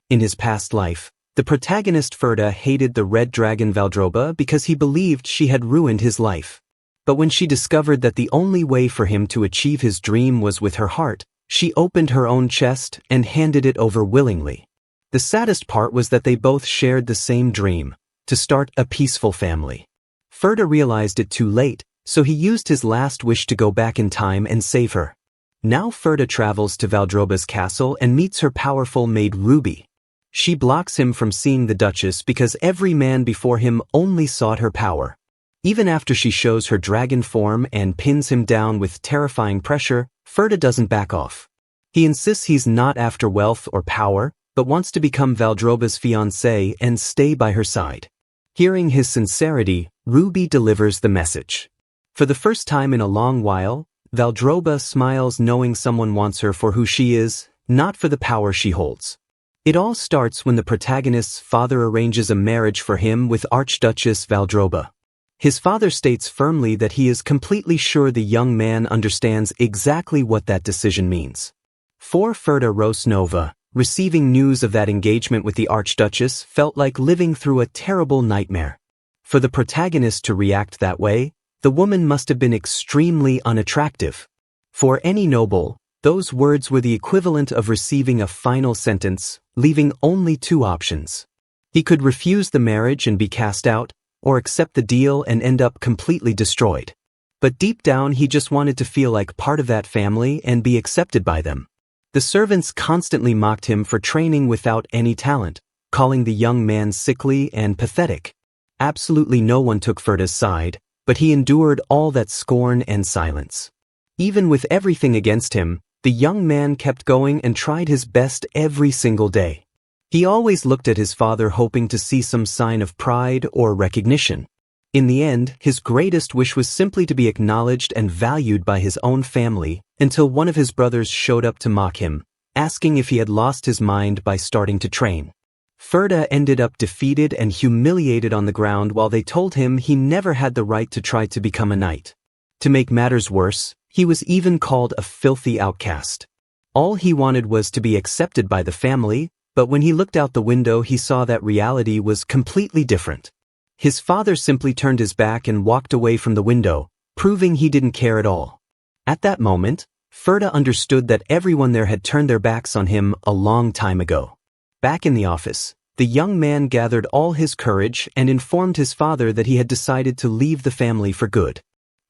In his past life, the protagonist Ferda hated the red dragon Valdrova because he believed she had ruined his life. But when she discovered that the only way for him to achieve his dream was with her heart, she opened her own chest and handed it over willingly. The saddest part was that they both shared the same dream, to start a peaceful family. Ferda realized it too late, so he used his last wish to go back in time and save her. Now Ferda travels to Valdrova's castle and meets her powerful maid Ruby. She blocks him from seeing the Duchess because every man before him only sought her power. Even after she shows her dragon form and pins him down with terrifying pressure, Ferda doesn't back off. He insists he's not after wealth or power, but wants to become Valdrova's fiancée and stay by her side. Hearing his sincerity, Ruby delivers the message. For the first time in a long while, Valdrova smiles knowing someone wants her for who she is, not for the power she holds. It all starts when the protagonist's father arranges a marriage for him with Archduchess Valdrova. His father states firmly that he is completely sure the young man understands exactly what that decision means. For Ferda Rosnova, receiving news of that engagement with the Archduchess felt like living through a terrible nightmare. For the protagonist to react that way, the woman must have been extremely unattractive. For any noble, those words were the equivalent of receiving a final sentence, leaving only two options. He could refuse the marriage and be cast out, or accept the deal and end up completely destroyed. But deep down he just wanted to feel like part of that family and be accepted by them. The servants constantly mocked him for training without any talent, calling the young man sickly and pathetic. Absolutely no one took Ferda's side, but he endured all that scorn and silence. Even with everything against him, the young man kept going and tried his best every single day. He always looked at his father hoping to see some sign of pride or recognition. In the end, his greatest wish was simply to be acknowledged and valued by his own family, until one of his brothers showed up to mock him, asking if he had lost his mind by starting to train. Ferda ended up defeated and humiliated on the ground while they told him he never had the right to try to become a knight. To make matters worse, he was even called a filthy outcast. All he wanted was to be accepted by the family, but when he looked out the window he saw that reality was completely different. His father simply turned his back and walked away from the window, proving he didn't care at all. At that moment, Ferda understood that everyone there had turned their backs on him a long time ago. Back in the office, the young man gathered all his courage and informed his father that he had decided to leave the family for good.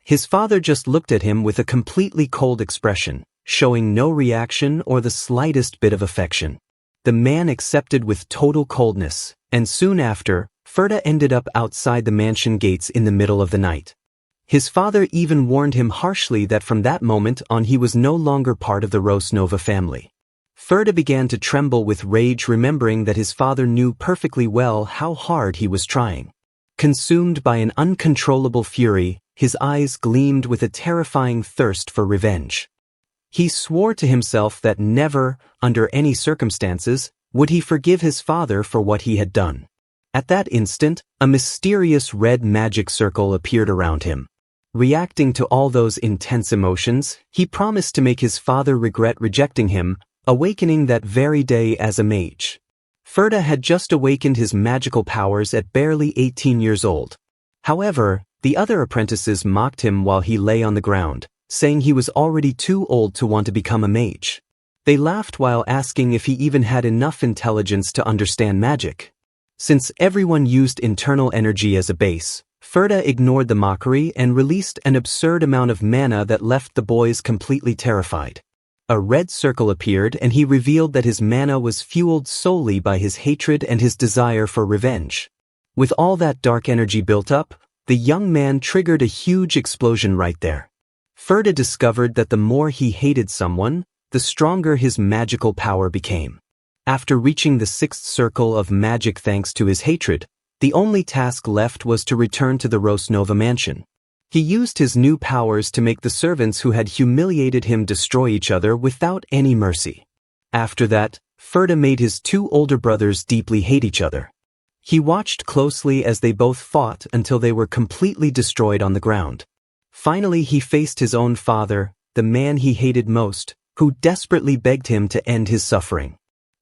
His father just looked at him with a completely cold expression, showing no reaction or the slightest bit of affection. The man accepted with total coldness, and soon after, Ferda ended up outside the mansion gates in the middle of the night. His father even warned him harshly that from that moment on he was no longer part of the Rosnova family. Ferda began to tremble with rage, remembering that his father knew perfectly well how hard he was trying. Consumed by an uncontrollable fury, his eyes gleamed with a terrifying thirst for revenge. He swore to himself that never, under any circumstances, would he forgive his father for what he had done. At that instant, a mysterious red magic circle appeared around him. Reacting to all those intense emotions, he promised to make his father regret rejecting him, awakening that very day as a mage. Ferda had just awakened his magical powers at barely 18 years old. However, the other apprentices mocked him while he lay on the ground, saying he was already too old to want to become a mage. They laughed while asking if he even had enough intelligence to understand magic. Since everyone used internal energy as a base, Ferda ignored the mockery and released an absurd amount of mana that left the boys completely terrified. A red circle appeared and he revealed that his mana was fueled solely by his hatred and his desire for revenge. With all that dark energy built up, the young man triggered a huge explosion right there. Ferda discovered that the more he hated someone, the stronger his magical power became. After reaching the sixth circle of magic thanks to his hatred, the only task left was to return to the Rosnova mansion. He used his new powers to make the servants who had humiliated him destroy each other without any mercy. After that, Ferda made his two older brothers deeply hate each other. He watched closely as they both fought until they were completely destroyed on the ground. Finally, he faced his own father, the man he hated most, who desperately begged him to end his suffering.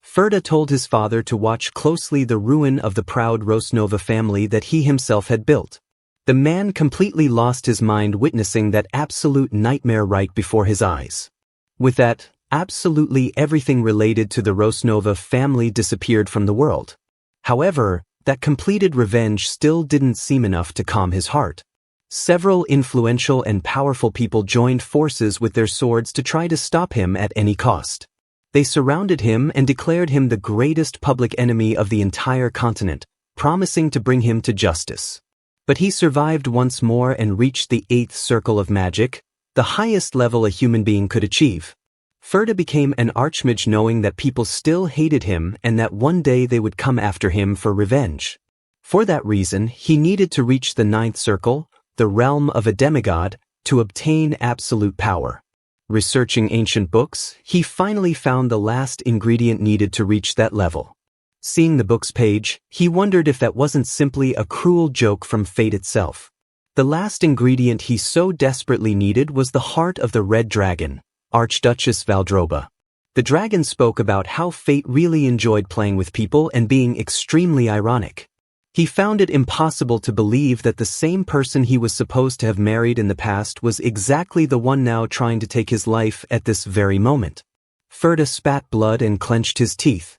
Ferda told his father to watch closely the ruin of the proud Rosnova family that he himself had built. The man completely lost his mind witnessing that absolute nightmare right before his eyes. With that, absolutely everything related to the Rosnova family disappeared from the world. However, that completed revenge still didn't seem enough to calm his heart. Several influential and powerful people joined forces with their swords to try to stop him at any cost. They surrounded him and declared him the greatest public enemy of the entire continent, promising to bring him to justice. But he survived once more and reached the 8th circle of magic, the highest level a human being could achieve. Ferda became an archmage knowing that people still hated him and that one day they would come after him for revenge. For that reason, he needed to reach the 9th circle, the realm of a demigod, to obtain absolute power. Researching ancient books, he finally found the last ingredient needed to reach that level. Seeing the book's page, he wondered if that wasn't simply a cruel joke from fate itself. The last ingredient he so desperately needed was the heart of the red dragon, Archduchess Valdrova. The dragon spoke about how fate really enjoyed playing with people and being extremely ironic. He found it impossible to believe that the same person he was supposed to have married in the past was exactly the one now trying to take his life at this very moment. Ferda spat blood and clenched his teeth.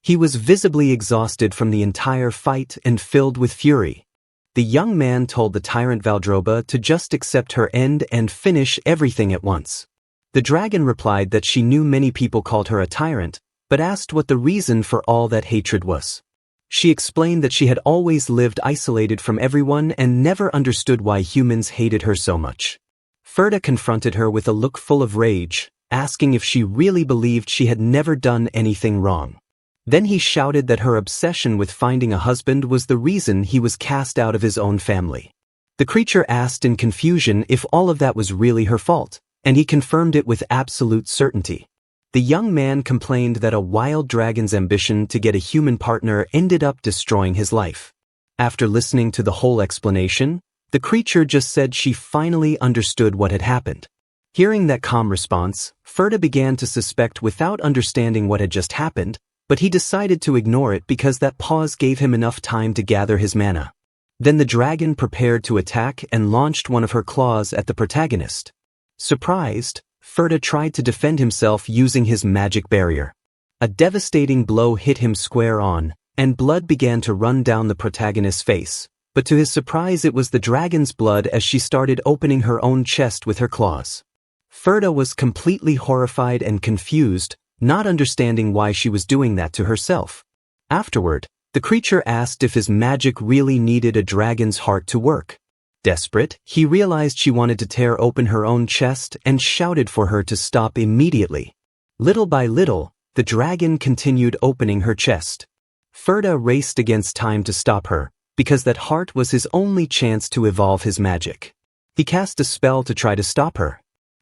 He was visibly exhausted from the entire fight and filled with fury. The young man told the tyrant Valdrova to just accept her end and finish everything at once. The dragon replied that she knew many people called her a tyrant, but asked what the reason for all that hatred was. She explained that she had always lived isolated from everyone and never understood why humans hated her so much. Ferda confronted her with a look full of rage, asking if she really believed she had never done anything wrong. Then he shouted that her obsession with finding a husband was the reason he was cast out of his own family. The creature asked in confusion if all of that was really her fault, and he confirmed it with absolute certainty. The young man complained that a wild dragon's ambition to get a human partner ended up destroying his life. After listening to the whole explanation, the creature just said she finally understood what had happened. Hearing that calm response, Ferda began to suspect without understanding what had just happened, but he decided to ignore it because that pause gave him enough time to gather his mana. Then the dragon prepared to attack and launched one of her claws at the protagonist. Surprised, Ferda tried to defend himself using his magic barrier. A devastating blow hit him square on, and blood began to run down the protagonist's face, but to his surprise it was the dragon's blood as she started opening her own chest with her claws. Ferda was completely horrified and confused, not understanding why she was doing that to herself. Afterward, the creature asked if his magic really needed a dragon's heart to work. Desperate, he realized she wanted to tear open her own chest and shouted for her to stop immediately. Little by little, the dragon continued opening her chest. Ferda raced against time to stop her, because that heart was his only chance to evolve his magic. He cast a spell to try to stop her.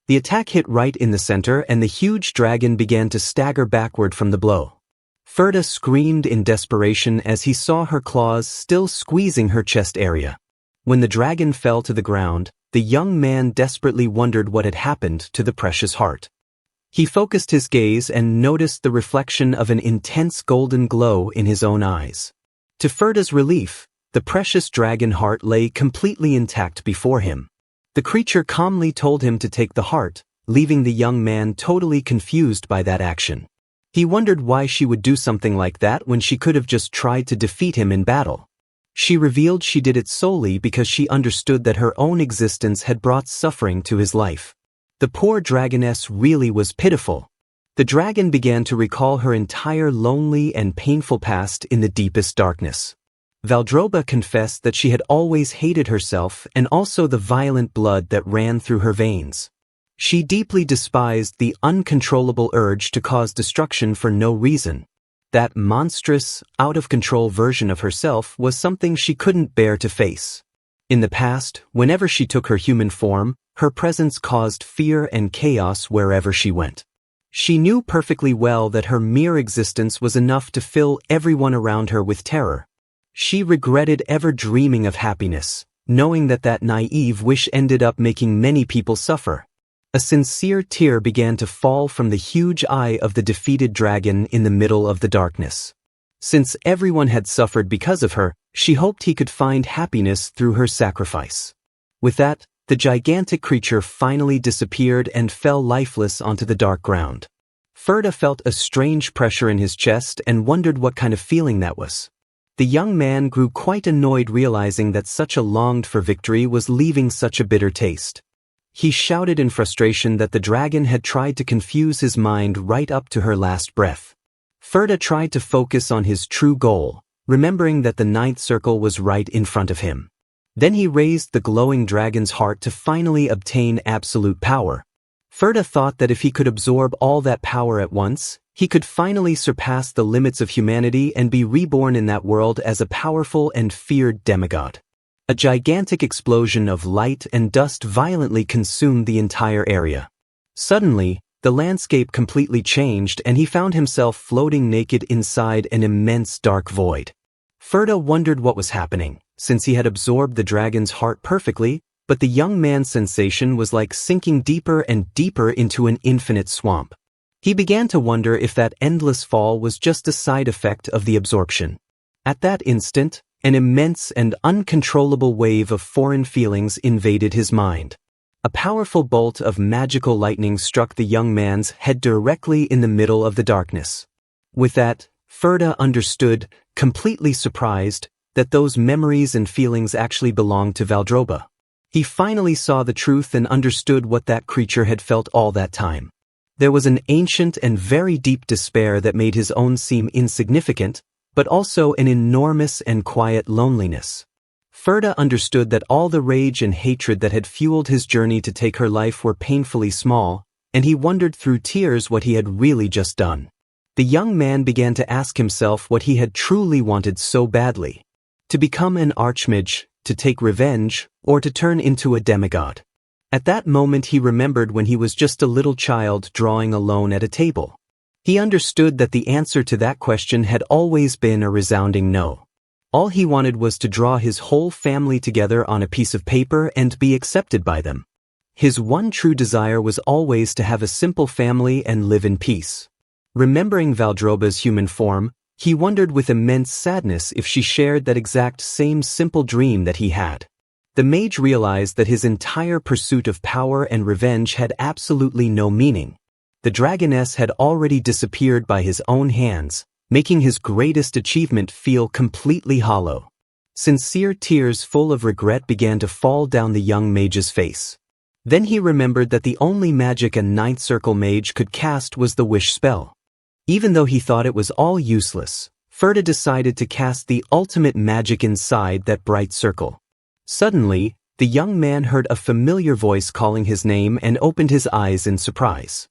The attack hit right in the center and the huge dragon began to stagger backward from the blow. Ferda screamed in desperation as he saw her claws still squeezing her chest area. When the dragon fell to the ground, the young man desperately wondered what had happened to the precious heart. He focused his gaze and noticed the reflection of an intense golden glow in his own eyes. To Ferda's relief, the precious dragon heart lay completely intact before him. The creature calmly told him to take the heart, leaving the young man totally confused by that action. He wondered why she would do something like that when she could have just tried to defeat him in battle. She revealed she did it solely because she understood that her own existence had brought suffering to his life. The poor dragoness really was pitiful. The dragon began to recall her entire lonely and painful past in the deepest darkness. Valdrova confessed that she had always hated herself and also the violent blood that ran through her veins. She deeply despised the uncontrollable urge to cause destruction for no reason. That monstrous, out-of-control version of herself was something she couldn't bear to face. In the past, whenever she took her human form, her presence caused fear and chaos wherever she went. She knew perfectly well that her mere existence was enough to fill everyone around her with terror. She regretted ever dreaming of happiness, knowing that that naive wish ended up making many people suffer. A sincere tear began to fall from the huge eye of the defeated dragon in the middle of the darkness. Since everyone had suffered because of her, she hoped he could find happiness through her sacrifice. With that, the gigantic creature finally disappeared and fell lifeless onto the dark ground. Ferda felt a strange pressure in his chest and wondered what kind of feeling that was. The young man grew quite annoyed realizing that such a longed-for victory was leaving such a bitter taste. He shouted in frustration that the dragon had tried to confuse his mind right up to her last breath. Ferda tried to focus on his true goal, remembering that the ninth circle was right in front of him. Then he raised the glowing dragon's heart to finally obtain absolute power. Ferda thought that if he could absorb all that power at once, he could finally surpass the limits of humanity and be reborn in that world as a powerful and feared demigod. A gigantic explosion of light and dust violently consumed the entire area. Suddenly, the landscape completely changed and he found himself floating naked inside an immense dark void. Ferda wondered what was happening, since he had absorbed the dragon's heart perfectly, but the young man's sensation was like sinking deeper and deeper into an infinite swamp. He began to wonder if that endless fall was just a side effect of the absorption. At that instant, an immense and uncontrollable wave of foreign feelings invaded his mind. A powerful bolt of magical lightning struck the young man's head directly in the middle of the darkness. With that, Ferda understood, completely surprised, that those memories and feelings actually belonged to Valdrova. He finally saw the truth and understood what that creature had felt all that time. There was an ancient and very deep despair that made his own seem insignificant, but also an enormous and quiet loneliness. Ferda understood that all the rage and hatred that had fueled his journey to take her life were painfully small, and he wondered through tears what he had really just done. The young man began to ask himself what he had truly wanted so badly. To become an archmage, to take revenge, or to turn into a demigod. At that moment he remembered when he was just a little child drawing alone at a table. He understood that the answer to that question had always been a resounding no. All he wanted was to draw his whole family together on a piece of paper and be accepted by them. His one true desire was always to have a simple family and live in peace. Remembering Valdrova's human form, he wondered with immense sadness if she shared that exact same simple dream that he had. The mage realized that his entire pursuit of power and revenge had absolutely no meaning. The dragoness had already disappeared by his own hands, making his greatest achievement feel completely hollow. Sincere tears full of regret began to fall down the young mage's face. Then he remembered that the only magic a ninth circle mage could cast was the wish spell. Even though he thought it was all useless, Ferda decided to cast the ultimate magic inside that bright circle. Suddenly, the young man heard a familiar voice calling his name and opened his eyes in surprise.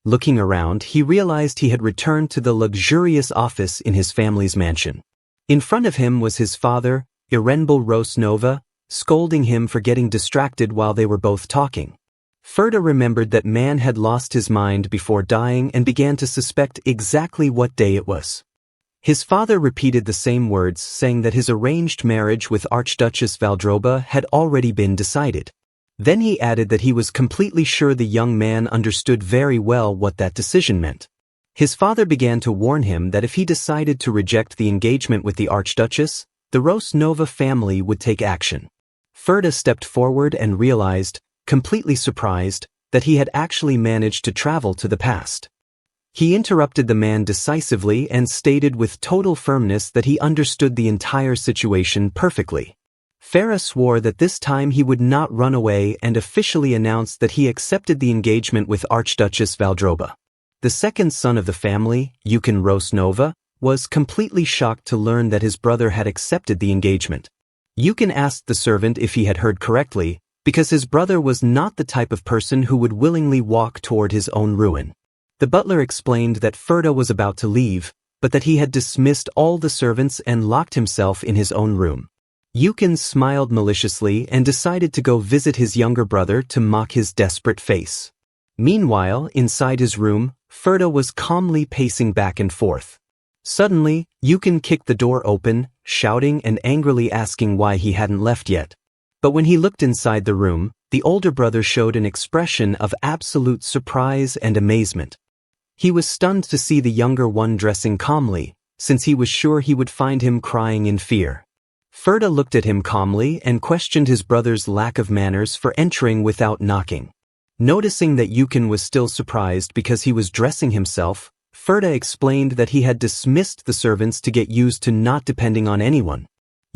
Looking around, he realized he had returned to the luxurious office in his family's mansion. In front of him was his father, Irenbel Rosnova, scolding him for getting distracted while they were both talking. Ferda remembered that man had lost his mind before dying and began to suspect exactly what day it was. His father repeated the same words, saying that his arranged marriage with Archduchess Valdrova had already been decided. Then he added that he was completely sure the young man understood very well what that decision meant. His father began to warn him that if he decided to reject the engagement with the Archduchess, the Rosnova family would take action. Ferda stepped forward and realized, completely surprised, that he had actually managed to travel to the past. He interrupted the man decisively and stated with total firmness that he understood the entire situation perfectly. Ferda swore that this time he would not run away and officially announced that he accepted the engagement with Archduchess Valdrova. The second son of the family, Yukin Rosnova, was completely shocked to learn that his brother had accepted the engagement. Yukin asked the servant if he had heard correctly, because his brother was not the type of person who would willingly walk toward his own ruin. The butler explained that Ferda was about to leave, but that he had dismissed all the servants and locked himself in his own room. Yukin smiled maliciously and decided to go visit his younger brother to mock his desperate face. Meanwhile, inside his room, Ferda was calmly pacing back and forth. Suddenly, Yukin kicked the door open, shouting and angrily asking why he hadn't left yet. But when he looked inside the room, the older brother showed an expression of absolute surprise and amazement. He was stunned to see the younger one dressing calmly, since he was sure he would find him crying in fear. Ferda looked at him calmly and questioned his brother's lack of manners for entering without knocking. Noticing that Yukon was still surprised because he was dressing himself, Ferda explained that he had dismissed the servants to get used to not depending on anyone.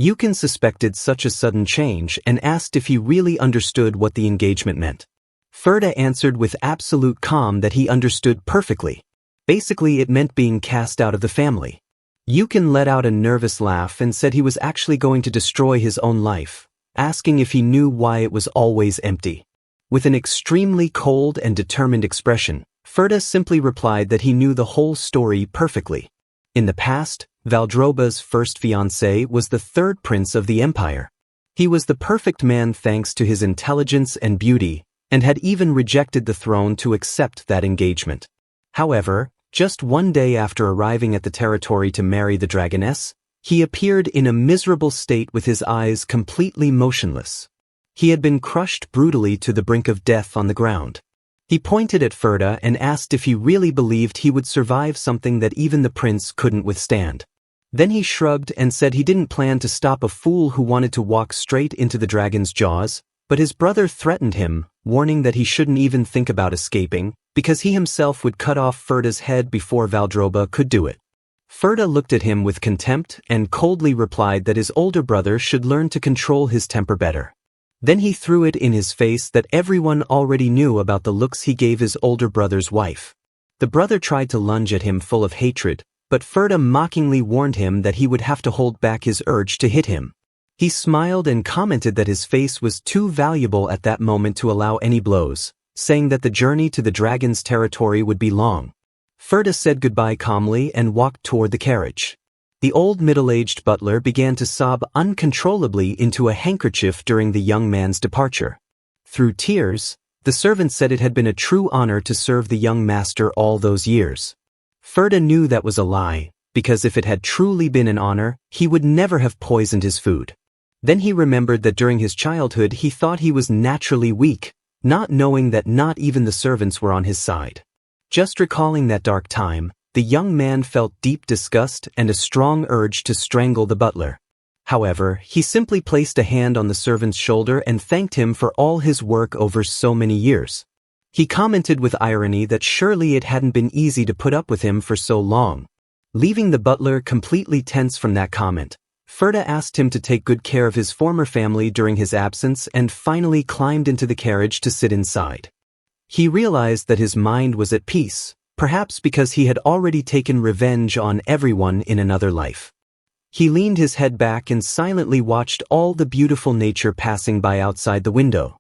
Yukon suspected such a sudden change and asked if he really understood what the engagement meant. Ferda answered with absolute calm that he understood perfectly. Basically, it meant being cast out of the family. Yukon let out a nervous laugh and said he was actually going to destroy his own life, asking if he knew why it was always empty. With an extremely cold and determined expression, Ferda simply replied that he knew the whole story perfectly. In the past, Valdrova's first fiancé was the third prince of the empire. He was the perfect man thanks to his intelligence and beauty, and had even rejected the throne to accept that engagement. However, just one day after arriving at the territory to marry the dragoness, he appeared in a miserable state with his eyes completely motionless. He had been crushed brutally to the brink of death on the ground. He pointed at Ferda and asked if he really believed he would survive something that even the prince couldn't withstand. Then he shrugged and said he didn't plan to stop a fool who wanted to walk straight into the dragon's jaws, but his brother threatened him, warning that he shouldn't even think about escaping, because he himself would cut off Ferda's head before Valdrova could do it. Ferda looked at him with contempt and coldly replied that his older brother should learn to control his temper better. Then he threw it in his face that everyone already knew about the looks he gave his older brother's wife. The brother tried to lunge at him full of hatred, but Ferda mockingly warned him that he would have to hold back his urge to hit him. He smiled and commented that his face was too valuable at that moment to allow any blows, saying that the journey to the dragon's territory would be long. Ferda said goodbye calmly and walked toward the carriage. The old middle-aged butler began to sob uncontrollably into a handkerchief during the young man's departure. Through tears, the servant said it had been a true honor to serve the young master all those years. Ferda knew that was a lie, because if it had truly been an honor, he would never have poisoned his food. Then he remembered that during his childhood he thought he was naturally weak, not knowing that not even the servants were on his side. Just recalling that dark time, the young man felt deep disgust and a strong urge to strangle the butler. However, he simply placed a hand on the servant's shoulder and thanked him for all his work over so many years. He commented with irony that surely it hadn't been easy to put up with him for so long. Leaving the butler completely tense from that comment, Ferda asked him to take good care of his former family during his absence and finally climbed into the carriage to sit inside. He realized that his mind was at peace, perhaps because he had already taken revenge on everyone in another life. He leaned his head back and silently watched all the beautiful nature passing by outside the window.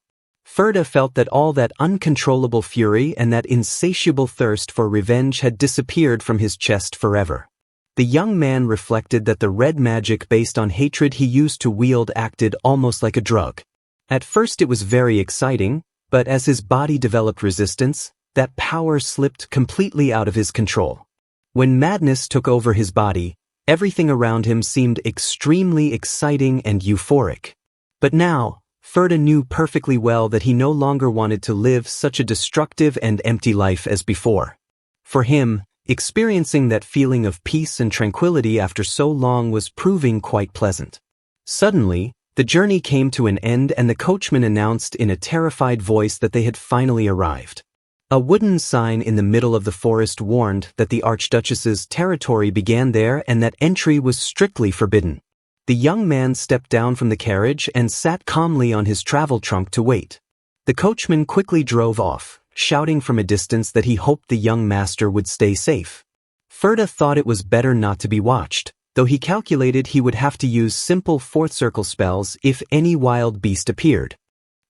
Ferda felt that all that uncontrollable fury and that insatiable thirst for revenge had disappeared from his chest forever. The young man reflected that the red magic based on hatred he used to wield acted almost like a drug. At first it was very exciting, but as his body developed resistance, that power slipped completely out of his control. When madness took over his body, everything around him seemed extremely exciting and euphoric. But now, Ferda knew perfectly well that he no longer wanted to live such a destructive and empty life as before. For him, experiencing that feeling of peace and tranquility after so long was proving quite pleasant. Suddenly, the journey came to an end and the coachman announced in a terrified voice that they had finally arrived. A wooden sign in the middle of the forest warned that the Archduchess's territory began there and that entry was strictly forbidden. The young man stepped down from the carriage and sat calmly on his travel trunk to wait. The coachman quickly drove off, shouting from a distance that he hoped the young master would stay safe. Ferda thought it was better not to be watched, though he calculated he would have to use simple fourth circle spells if any wild beast appeared.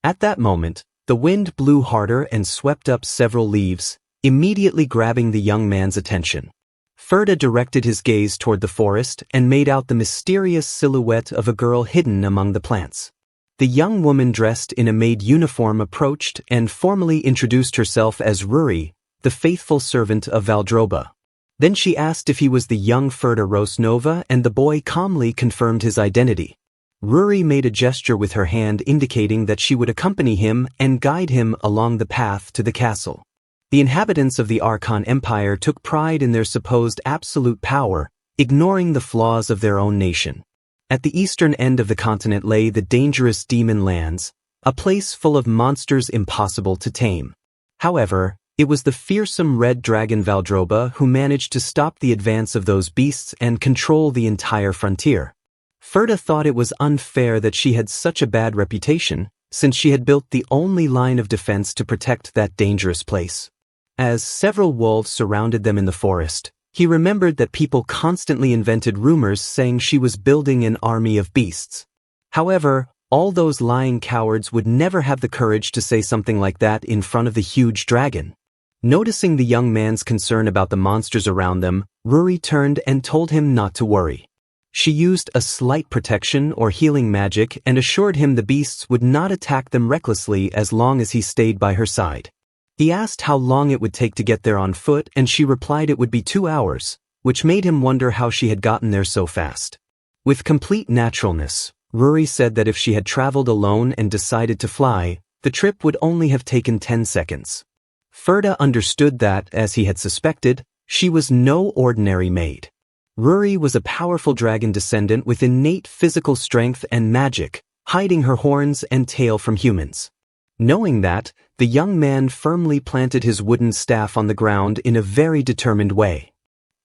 At that moment, the wind blew harder and swept up several leaves, immediately grabbing the young man's attention. Ferda directed his gaze toward the forest and made out the mysterious silhouette of a girl hidden among the plants. The young woman dressed in a maid uniform approached and formally introduced herself as Ruri, the faithful servant of Valdrova. Then she asked if he was the young Ferda Rosnova and the boy calmly confirmed his identity. Ruri made a gesture with her hand indicating that she would accompany him and guide him along the path to the castle. The inhabitants of the Archon Empire took pride in their supposed absolute power, ignoring the flaws of their own nation. At the eastern end of the continent lay the dangerous Demon Lands, a place full of monsters impossible to tame. However, it was the fearsome red dragon Valdrova who managed to stop the advance of those beasts and control the entire frontier. Ferda thought it was unfair that she had such a bad reputation, since she had built the only line of defense to protect that dangerous place. As several wolves surrounded them in the forest, he remembered that people constantly invented rumors saying she was building an army of beasts. However, all those lying cowards would never have the courage to say something like that in front of the huge dragon. Noticing the young man's concern about the monsters around them, Ruri turned and told him not to worry. She used a slight protection or healing magic and assured him the beasts would not attack them recklessly as long as he stayed by her side. He asked how long it would take to get there on foot, and she replied it would be 2 hours, which made him wonder how she had gotten there so fast. With complete naturalness, Ruri said that if she had traveled alone and decided to fly, the trip would only have taken 10 seconds. Ferda understood that, as he had suspected, she was no ordinary maid. Ruri was a powerful dragon descendant with innate physical strength and magic, hiding her horns and tail from humans. Knowing that, the young man firmly planted his wooden staff on the ground in a very determined way.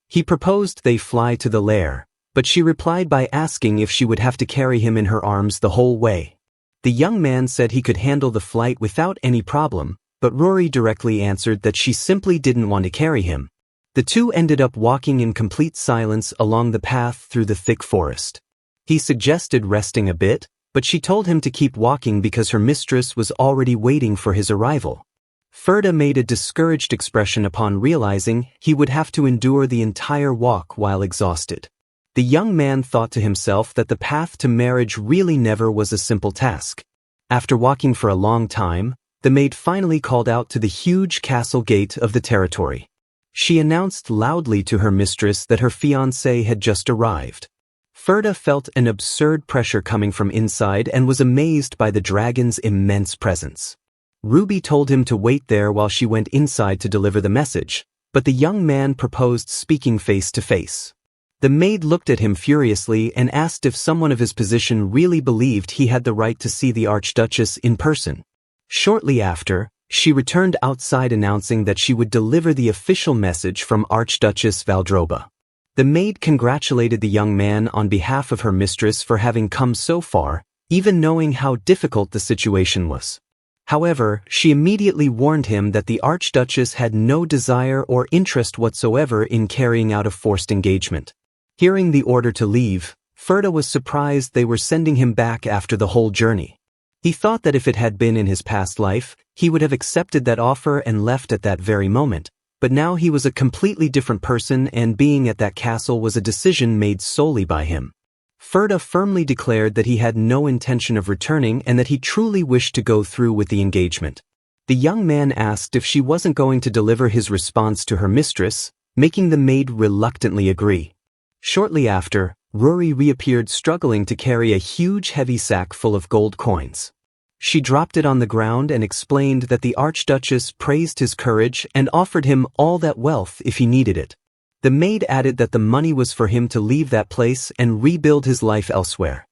He proposed they fly to the lair, but she replied by asking if she would have to carry him in her arms the whole way. The young man said he could handle the flight without any problem, but Ruri directly answered that she simply didn't want to carry him. The two ended up walking in complete silence along the path through the thick forest. He suggested resting a bit, but she told him to keep walking because her mistress was already waiting for his arrival. Ferda made a discouraged expression upon realizing he would have to endure the entire walk while exhausted. The young man thought to himself that the path to marriage really never was a simple task. After walking for a long time, the maid finally called out to the huge castle gate of the territory. She announced loudly to her mistress that her fiancé had just arrived. Ferda felt an absurd pressure coming from inside and was amazed by the dragon's immense presence. Ruby told him to wait there while she went inside to deliver the message, but the young man proposed speaking face to face. The maid looked at him furiously and asked if someone of his position really believed he had the right to see the Archduchess in person. Shortly after, she returned outside announcing that she would deliver the official message from Archduchess Valdrova. The maid congratulated the young man on behalf of her mistress for having come so far, even knowing how difficult the situation was. However, she immediately warned him that the Archduchess had no desire or interest whatsoever in carrying out a forced engagement. Hearing the order to leave, Ferda was surprised they were sending him back after the whole journey. He thought that if it had been in his past life, he would have accepted that offer and left at that very moment, but now he was a completely different person and being at that castle was a decision made solely by him. Ferda firmly declared that he had no intention of returning and that he truly wished to go through with the engagement. The young man asked if she wasn't going to deliver his response to her mistress, making the maid reluctantly agree. Shortly after, Ruri reappeared struggling to carry a huge heavy sack full of gold coins. She dropped it on the ground and explained that the Archduchess praised his courage and offered him all that wealth if he needed it. The maid added that the money was for him to leave that place and rebuild his life elsewhere.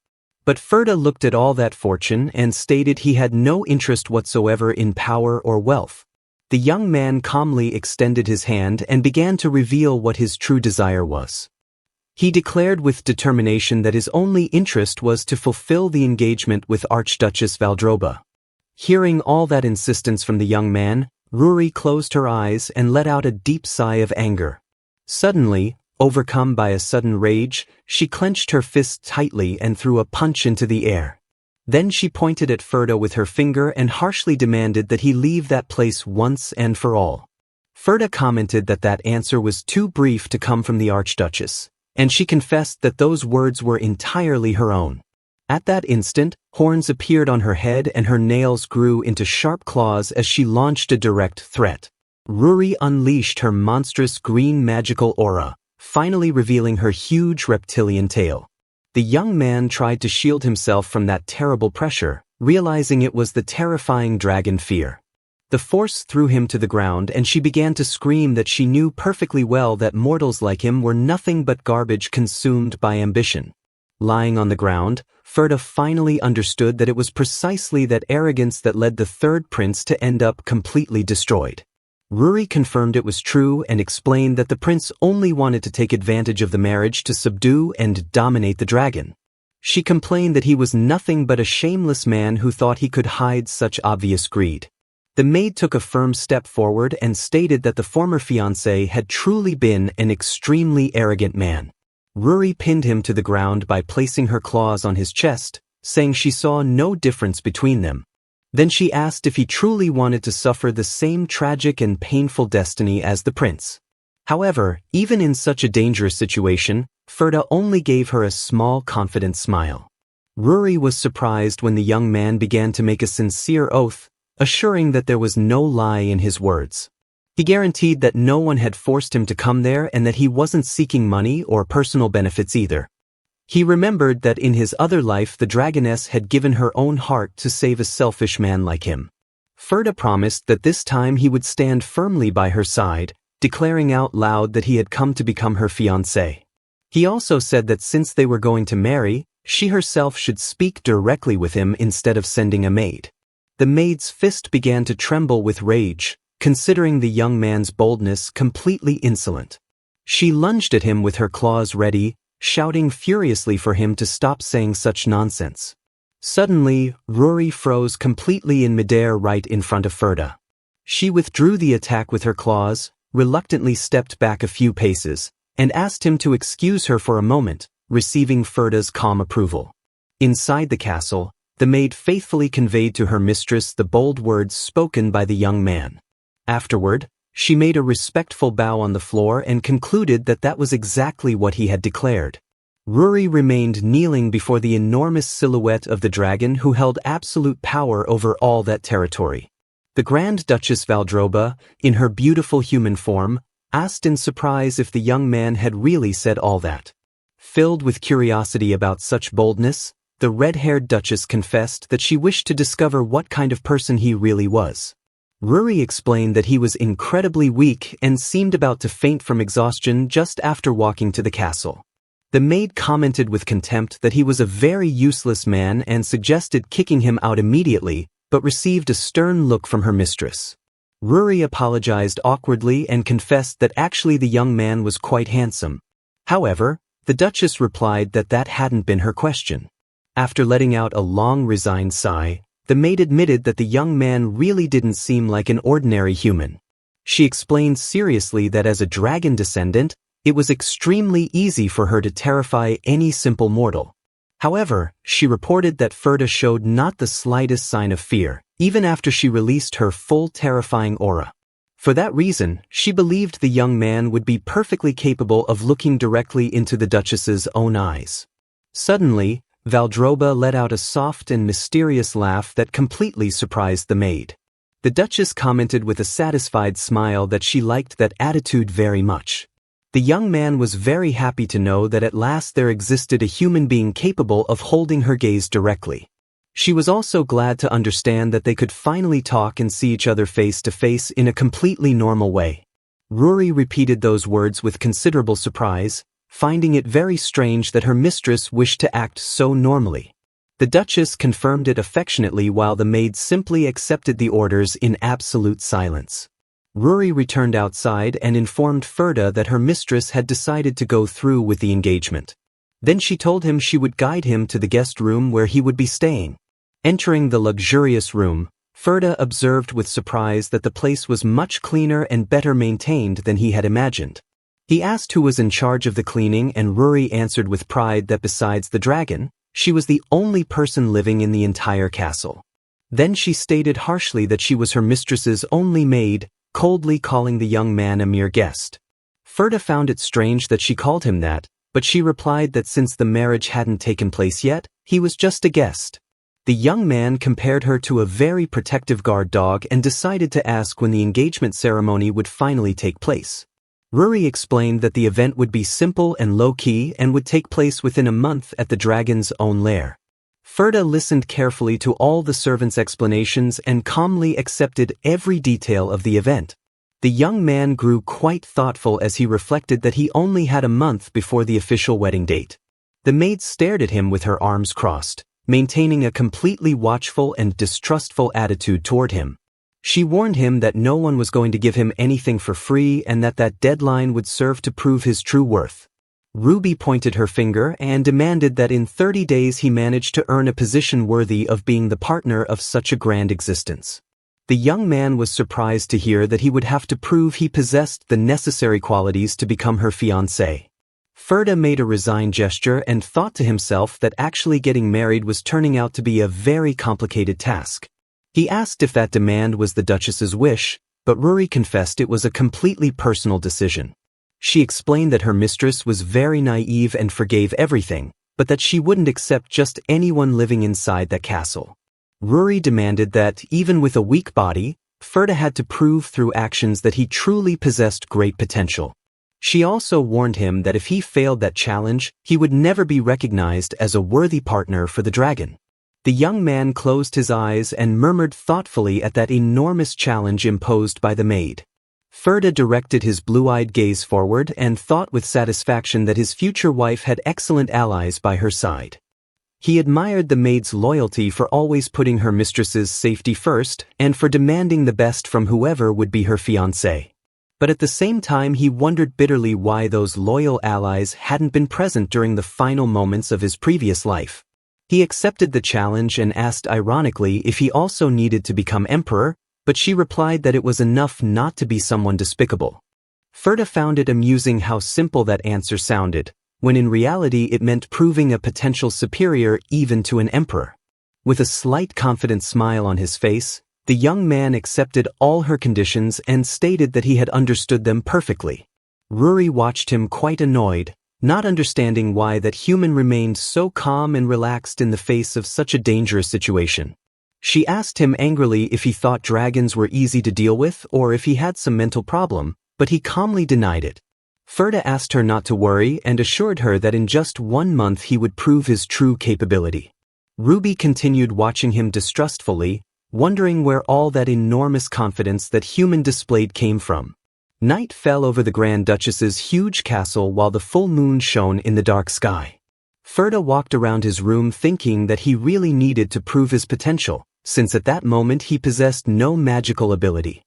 But Ferda looked at all that fortune and stated he had no interest whatsoever in power or wealth. The young man calmly extended his hand and began to reveal what his true desire was. He declared with determination that his only interest was to fulfill the engagement with Archduchess Valdrova. Hearing all that insistence from the young man, Ruri closed her eyes and let out a deep sigh of anger. Suddenly, overcome by a sudden rage, she clenched her fist tightly and threw a punch into the air. Then she pointed at Ferda with her finger and harshly demanded that he leave that place once and for all. Ferda commented that that answer was too brief to come from the Archduchess, and she confessed that those words were entirely her own. At that instant, horns appeared on her head and her nails grew into sharp claws as she launched a direct threat. Ruri unleashed her monstrous green magical aura, finally revealing her huge reptilian tail. The young man tried to shield himself from that terrible pressure, realizing it was the terrifying dragon fear. The force threw him to the ground and she began to scream that she knew perfectly well that mortals like him were nothing but garbage consumed by ambition. Lying on the ground, Ferda finally understood that it was precisely that arrogance that led the third prince to end up completely destroyed. Ruri confirmed it was true and explained that the prince only wanted to take advantage of the marriage to subdue and dominate the dragon. She complained that he was nothing but a shameless man who thought he could hide such obvious greed. The maid took a firm step forward and stated that the former fiancé had truly been an extremely arrogant man. Ruri pinned him to the ground by placing her claws on his chest, saying she saw no difference between them. Then she asked if he truly wanted to suffer the same tragic and painful destiny as the prince. However, even in such a dangerous situation, Ferda only gave her a small confident smile. Ruri was surprised when the young man began to make a sincere oath, assuring that there was no lie in his words. He guaranteed that no one had forced him to come there and that he wasn't seeking money or personal benefits either. He remembered that in his other life the dragoness had given her own heart to save a selfish man like him. Ferda promised that this time he would stand firmly by her side, declaring out loud that he had come to become her fiancé. He also said that since they were going to marry, she herself should speak directly with him instead of sending a maid. The maid's fist began to tremble with rage, considering the young man's boldness completely insolent. She lunged at him with her claws ready, shouting furiously for him to stop saying such nonsense. Suddenly, Ruri froze completely in midair right in front of Ferda. She withdrew the attack with her claws, reluctantly stepped back a few paces, and asked him to excuse her for a moment, receiving Ferda's calm approval. Inside the castle, the maid faithfully conveyed to her mistress the bold words spoken by the young man. Afterward, she made a respectful bow on the floor and concluded that that was exactly what he had declared. Ruri remained kneeling before the enormous silhouette of the dragon who held absolute power over all that territory. The Grand Duchess Valdrova, in her beautiful human form, asked in surprise if the young man had really said all that. Filled with curiosity about such boldness, the red-haired duchess confessed that she wished to discover what kind of person he really was. Ruri explained that he was incredibly weak and seemed about to faint from exhaustion just after walking to the castle. The maid commented with contempt that he was a very useless man and suggested kicking him out immediately, but received a stern look from her mistress. Ruri apologized awkwardly and confessed that actually the young man was quite handsome. However, the duchess replied that that hadn't been her question. After letting out a long resigned sigh, the maid admitted that the young man really didn't seem like an ordinary human. She explained seriously that as a dragon descendant, it was extremely easy for her to terrify any simple mortal. However, she reported that Ferda showed not the slightest sign of fear, even after she released her full terrifying aura. For that reason, she believed the young man would be perfectly capable of looking directly into the duchess's own eyes. Suddenly, Valdrova let out a soft and mysterious laugh that completely surprised the maid. The duchess commented with a satisfied smile that she liked that attitude very much. The young man was very happy to know that at last there existed a human being capable of holding her gaze directly. She was also glad to understand that they could finally talk and see each other face to face in a completely normal way. Ruri repeated those words with considerable surprise, finding it very strange that her mistress wished to act so normally. The duchess confirmed it affectionately while the maid simply accepted the orders in absolute silence. Ruri returned outside and informed Ferda that her mistress had decided to go through with the engagement. Then she told him she would guide him to the guest room where he would be staying. Entering the luxurious room, Ferda observed with surprise that the place was much cleaner and better maintained than he had imagined. He asked who was in charge of the cleaning and Ruri answered with pride that besides the dragon, she was the only person living in the entire castle. Then she stated harshly that she was her mistress's only maid, coldly calling the young man a mere guest. Ferda found it strange that she called him that, but she replied that since the marriage hadn't taken place yet, he was just a guest. The young man compared her to a very protective guard dog and decided to ask when the engagement ceremony would finally take place. Ruri explained that the event would be simple and low-key and would take place within a month at the dragon's own lair. Ferda listened carefully to all the servants' explanations and calmly accepted every detail of the event. The young man grew quite thoughtful as he reflected that he only had a month before the official wedding date. The maid stared at him with her arms crossed, maintaining a completely watchful and distrustful attitude toward him. She warned him that no one was going to give him anything for free and that deadline would serve to prove his true worth. Ruby pointed her finger and demanded that in 30 days he manage to earn a position worthy of being the partner of such a grand existence. The young man was surprised to hear that he would have to prove he possessed the necessary qualities to become her fiancée. Ferda made a resigned gesture and thought to himself that actually getting married was turning out to be a very complicated task. He asked if that demand was the Duchess's wish, but Ruri confessed it was a completely personal decision. She explained that her mistress was very naive and forgave everything, but that she wouldn't accept just anyone living inside that castle. Ruri demanded that, even with a weak body, Ferda had to prove through actions that he truly possessed great potential. She also warned him that if he failed that challenge, he would never be recognized as a worthy partner for the dragon. The young man closed his eyes and murmured thoughtfully at that enormous challenge imposed by the maid. Ferda directed his blue-eyed gaze forward and thought with satisfaction that his future wife had excellent allies by her side. He admired the maid's loyalty for always putting her mistress's safety first and for demanding the best from whoever would be her fiancé. But at the same time he wondered bitterly why those loyal allies hadn't been present during the final moments of his previous life. He accepted the challenge and asked ironically if he also needed to become emperor, but she replied that it was enough not to be someone despicable. Ferda found it amusing how simple that answer sounded, when in reality it meant proving a potential superior even to an emperor. With a slight confident smile on his face, the young man accepted all her conditions and stated that he had understood them perfectly. Ruri watched him quite annoyed, not understanding why that human remained so calm and relaxed in the face of such a dangerous situation. She asked him angrily if he thought dragons were easy to deal with or if he had some mental problem, but he calmly denied it. Ferda asked her not to worry and assured her that in just 1 month he would prove his true capability. Ruby continued watching him distrustfully, wondering where all that enormous confidence that human displayed came from. Night fell over the Grand Duchess's huge castle while the full moon shone in the dark sky. Ferda walked around his room thinking that he really needed to prove his potential, since at that moment he possessed no magical ability.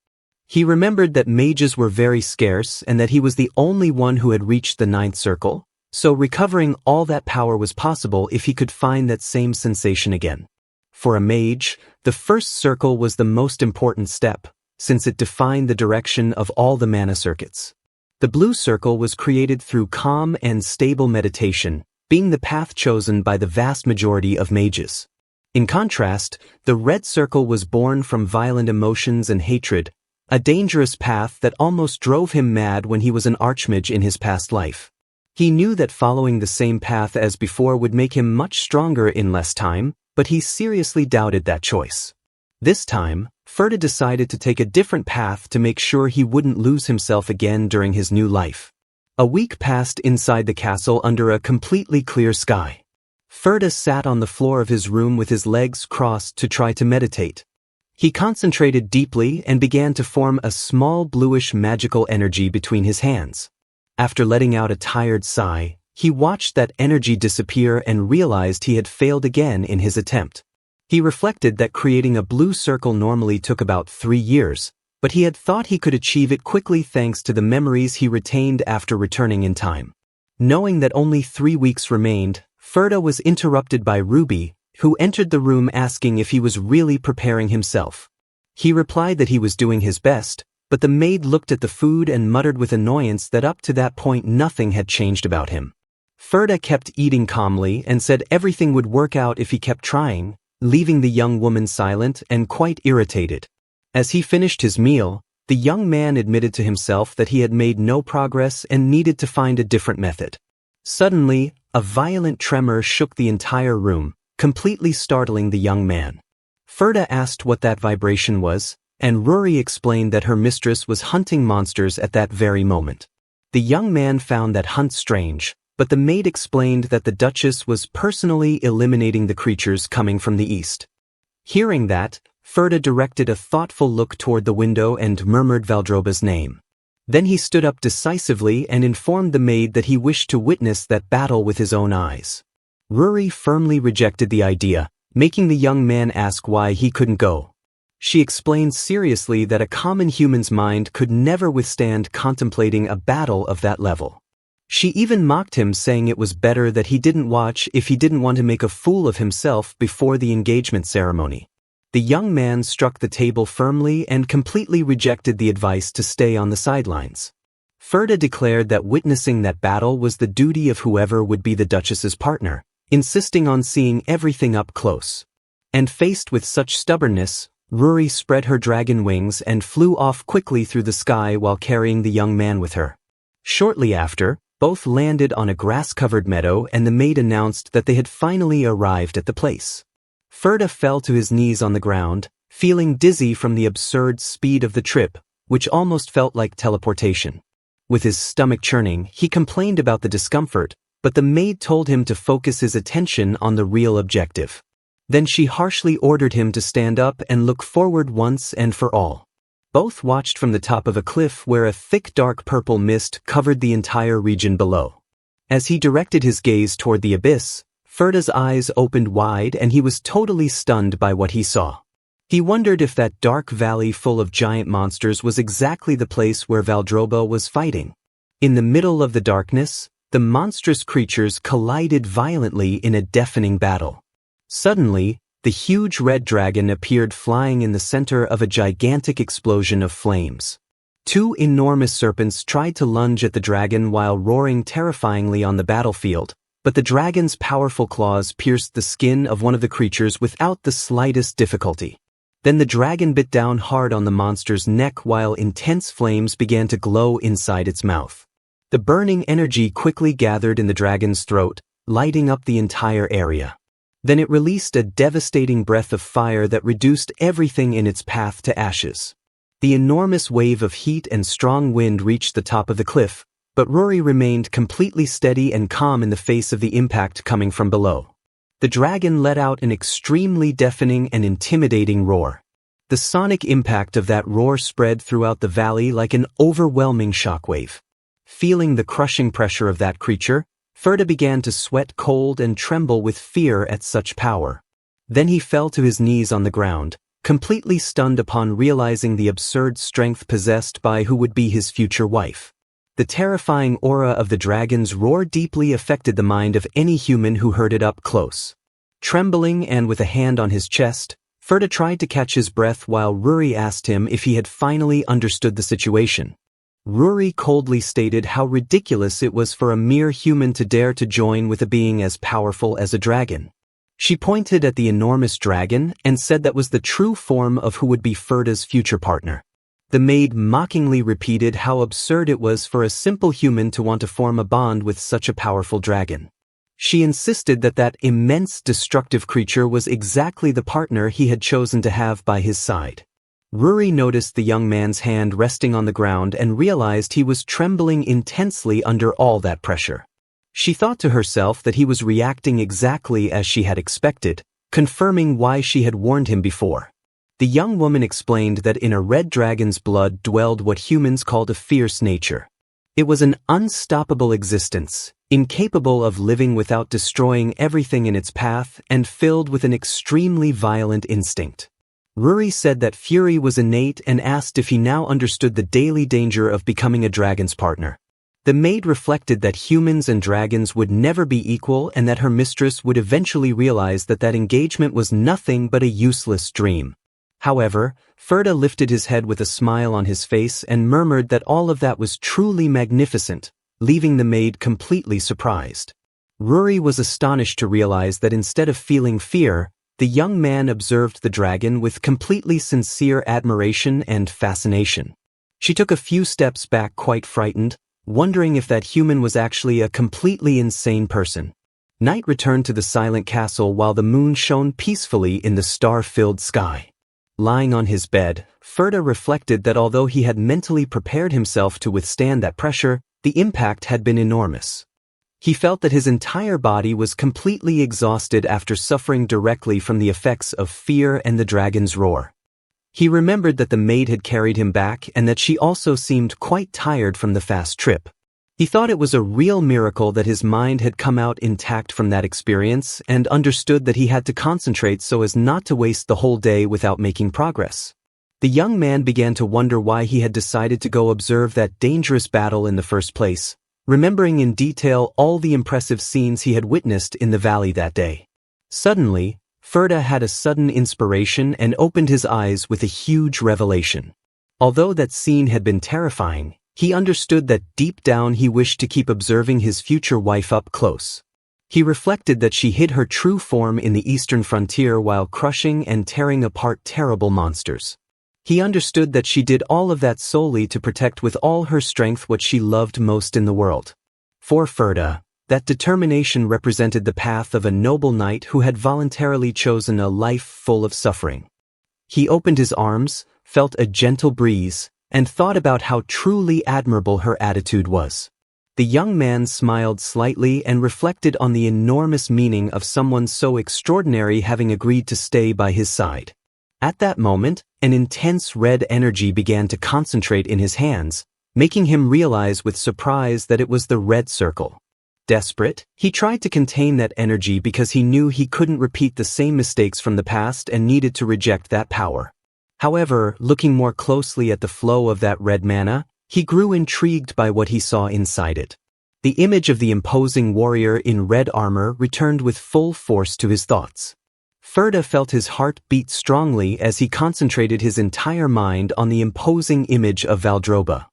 He remembered that mages were very scarce and that he was the only one who had reached the 9th circle, so recovering all that power was possible if he could find that same sensation again. For a mage, the 1st circle was the most important step, since it defined the direction of all the mana circuits. The blue circle was created through calm and stable meditation, being the path chosen by the vast majority of mages. In contrast, the red circle was born from violent emotions and hatred, a dangerous path that almost drove him mad when he was an archmage in his past life. He knew that following the same path as before would make him much stronger in less time, but he seriously doubted that choice. This time, Ferda decided to take a different path to make sure he wouldn't lose himself again during his new life. A week passed inside the castle under a completely clear sky. Ferda sat on the floor of his room with his legs crossed to try to meditate. He concentrated deeply and began to form a small bluish magical energy between his hands. After letting out a tired sigh, he watched that energy disappear and realized he had failed again in his attempt. He reflected that creating a blue circle normally took about 3 years, but he had thought he could achieve it quickly thanks to the memories he retained after returning in time. Knowing that only 3 weeks remained, Ferda was interrupted by Ruby, who entered the room asking if he was really preparing himself. He replied that he was doing his best, but the maid looked at the food and muttered with annoyance that up to that point nothing had changed about him. Ferda kept eating calmly and said everything would work out if he kept trying, leaving the young woman silent and quite irritated. As he finished his meal, the young man admitted to himself that he had made no progress and needed to find a different method. Suddenly, a violent tremor shook the entire room, completely startling the young man. Ferda asked what that vibration was, and Ruri explained that her mistress was hunting monsters at that very moment. The young man found that hunt strange, but the maid explained that the Duchess was personally eliminating the creatures coming from the east. Hearing that, Ferda directed a thoughtful look toward the window and murmured Valdrova's name. Then he stood up decisively and informed the maid that he wished to witness that battle with his own eyes. Ruri firmly rejected the idea, making the young man ask why he couldn't go. She explained seriously that a common human's mind could never withstand contemplating a battle of that level. She even mocked him, saying it was better that he didn't watch if he didn't want to make a fool of himself before the engagement ceremony. The young man struck the table firmly and completely rejected the advice to stay on the sidelines. Ferda declared that witnessing that battle was the duty of whoever would be the Duchess's partner, insisting on seeing everything up close. And faced with such stubbornness, Ruri spread her dragon wings and flew off quickly through the sky while carrying the young man with her. Shortly after, both landed on a grass-covered meadow and the maid announced that they had finally arrived at the place. Ferda fell to his knees on the ground, feeling dizzy from the absurd speed of the trip, which almost felt like teleportation. With his stomach churning, he complained about the discomfort, but the maid told him to focus his attention on the real objective. Then she harshly ordered him to stand up and look forward once and for all. Both watched from the top of a cliff where a thick dark purple mist covered the entire region below. As he directed his gaze toward the abyss, Ferda's eyes opened wide and he was totally stunned by what he saw. He wondered if that dark valley full of giant monsters was exactly the place where Valdrova was fighting. In the middle of the darkness, the monstrous creatures collided violently in a deafening battle. Suddenly, the huge red dragon appeared flying in the center of a gigantic explosion of flames. Two enormous serpents tried to lunge at the dragon while roaring terrifyingly on the battlefield, but the dragon's powerful claws pierced the skin of one of the creatures without the slightest difficulty. Then the dragon bit down hard on the monster's neck while intense flames began to glow inside its mouth. The burning energy quickly gathered in the dragon's throat, lighting up the entire area. Then it released a devastating breath of fire that reduced everything in its path to ashes. The enormous wave of heat and strong wind reached the top of the cliff, but Ruri remained completely steady and calm in the face of the impact coming from below. The dragon let out an extremely deafening and intimidating roar. The sonic impact of that roar spread throughout the valley like an overwhelming shockwave. Feeling the crushing pressure of that creature, Ferda began to sweat cold and tremble with fear at such power. Then he fell to his knees on the ground, completely stunned upon realizing the absurd strength possessed by who would be his future wife. The terrifying aura of the dragon's roar deeply affected the mind of any human who heard it up close. Trembling and with a hand on his chest, Ferda tried to catch his breath while Ruri asked him if he had finally understood the situation. Ruri coldly stated how ridiculous it was for a mere human to dare to join with a being as powerful as a dragon. She pointed at the enormous dragon and said that was the true form of who would be Ferda's future partner. The maid mockingly repeated how absurd it was for a simple human to want to form a bond with such a powerful dragon. She insisted that that immense destructive creature was exactly the partner he had chosen to have by his side. Ruri noticed the young man's hand resting on the ground and realized he was trembling intensely under all that pressure. She thought to herself that he was reacting exactly as she had expected, confirming why she had warned him before. The young woman explained that in a red dragon's blood dwelled what humans called a fierce nature. It was an unstoppable existence, incapable of living without destroying everything in its path and filled with an extremely violent instinct. Ruri said that fury was innate and asked if he now understood the daily danger of becoming a dragon's partner. The maid reflected that humans and dragons would never be equal and that her mistress would eventually realize that that engagement was nothing but a useless dream. However, Ferda lifted his head with a smile on his face and murmured that all of that was truly magnificent, leaving the maid completely surprised. Ruri was astonished to realize that instead of feeling fear, the young man observed the dragon with completely sincere admiration and fascination. She took a few steps back quite frightened, wondering if that human was actually a completely insane person. Night returned to the silent castle while the moon shone peacefully in the star-filled sky. Lying on his bed, Ferda reflected that although he had mentally prepared himself to withstand that pressure, the impact had been enormous. He felt that his entire body was completely exhausted after suffering directly from the effects of fear and the dragon's roar. He remembered that the maid had carried him back and that she also seemed quite tired from the fast trip. He thought it was a real miracle that his mind had come out intact from that experience and understood that he had to concentrate so as not to waste the whole day without making progress. The young man began to wonder why he had decided to go observe that dangerous battle in the first place, remembering in detail all the impressive scenes he had witnessed in the valley that day. Suddenly, Ferda had a sudden inspiration and opened his eyes with a huge revelation. Although that scene had been terrifying, he understood that deep down he wished to keep observing his future wife up close. He reflected that she hid her true form in the eastern frontier while crushing and tearing apart terrible monsters. He understood that she did all of that solely to protect with all her strength what she loved most in the world. For Ferda, that determination represented the path of a noble knight who had voluntarily chosen a life full of suffering. He opened his arms, felt a gentle breeze, and thought about how truly admirable her attitude was. The young man smiled slightly and reflected on the enormous meaning of someone so extraordinary having agreed to stay by his side. At that moment, an intense red energy began to concentrate in his hands, making him realize with surprise that it was the red circle. Desperate, he tried to contain that energy because he knew he couldn't repeat the same mistakes from the past and needed to reject that power. However, looking more closely at the flow of that red mana, he grew intrigued by what he saw inside it. The image of the imposing warrior in red armor returned with full force to his thoughts. Ferda felt his heart beat strongly as he concentrated his entire mind on the imposing image of Valdrova.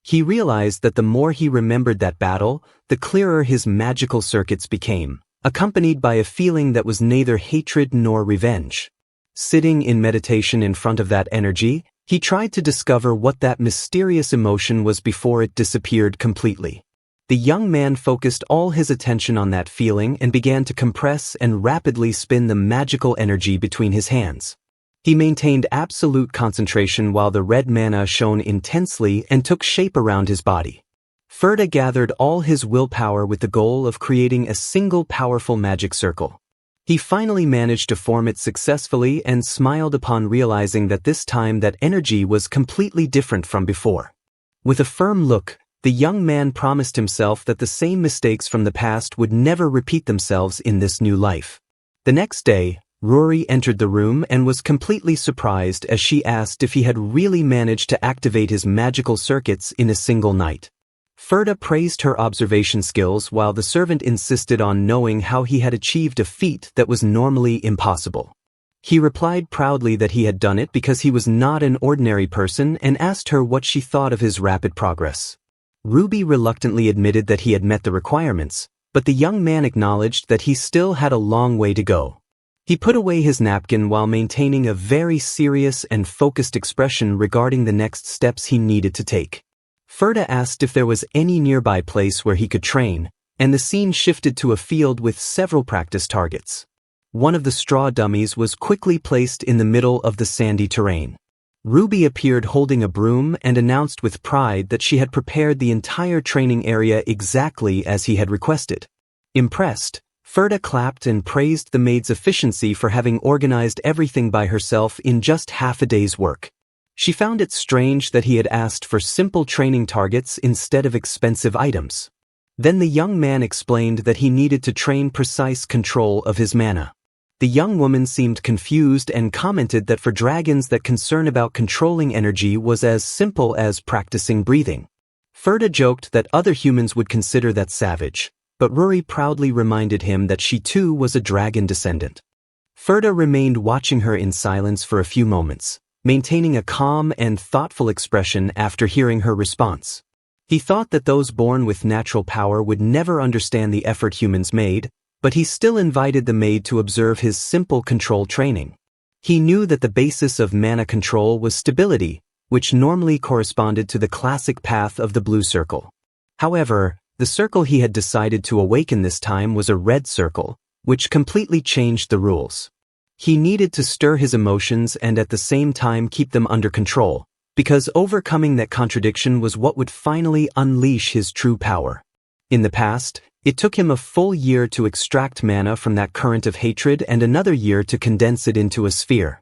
He realized that the more he remembered that battle, the clearer his magical circuits became, accompanied by a feeling that was neither hatred nor revenge. Sitting in meditation in front of that energy, he tried to discover what that mysterious emotion was before it disappeared completely. The young man focused all his attention on that feeling and began to compress and rapidly spin the magical energy between his hands. He maintained absolute concentration while the red mana shone intensely and took shape around his body. Ferda gathered all his willpower with the goal of creating a single powerful magic circle. He finally managed to form it successfully and smiled upon realizing that this time that energy was completely different from before. With a firm look, the young man promised himself that the same mistakes from the past would never repeat themselves in this new life. The next day, Rory entered the room and was completely surprised as she asked if he had really managed to activate his magical circuits in a single night. Ferda praised her observation skills while the servant insisted on knowing how he had achieved a feat that was normally impossible. He replied proudly that he had done it because he was not an ordinary person and asked her what she thought of his rapid progress. Ruby reluctantly admitted that he had met the requirements, but the young man acknowledged that he still had a long way to go. He put away his napkin while maintaining a very serious and focused expression regarding the next steps he needed to take. Ferda asked if there was any nearby place where he could train, and the scene shifted to a field with several practice targets. One of the straw dummies was quickly placed in the middle of the sandy terrain. Ruby appeared holding a broom and announced with pride that she had prepared the entire training area exactly as he had requested. Impressed, Ferda clapped and praised the maid's efficiency for having organized everything by herself in just half a day's work. She found it strange that he had asked for simple training targets instead of expensive items. Then the young man explained that he needed to train precise control of his mana. The young woman seemed confused and commented that for dragons that concern about controlling energy was as simple as practicing breathing. Ferda joked that other humans would consider that savage, but Rory proudly reminded him that she too was a dragon descendant. Ferda remained watching her in silence for a few moments, maintaining a calm and thoughtful expression after hearing her response. He thought that those born with natural power would never understand the effort humans made, but he still invited the maid to observe his simple control training. He knew that the basis of mana control was stability, which normally corresponded to the classic path of the blue circle. However, the circle he had decided to awaken this time was a red circle, which completely changed the rules. He needed to stir his emotions and at the same time keep them under control, because overcoming that contradiction was what would finally unleash his true power. In the past, it took him a full year to extract mana from that current of hatred and another year to condense it into a sphere.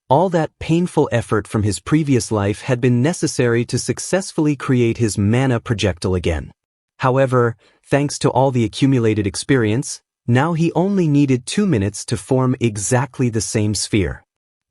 All that painful effort from his previous life had been necessary to successfully create his mana projectile again. However, thanks to all the accumulated experience, now he only needed 2 minutes to form exactly the same sphere.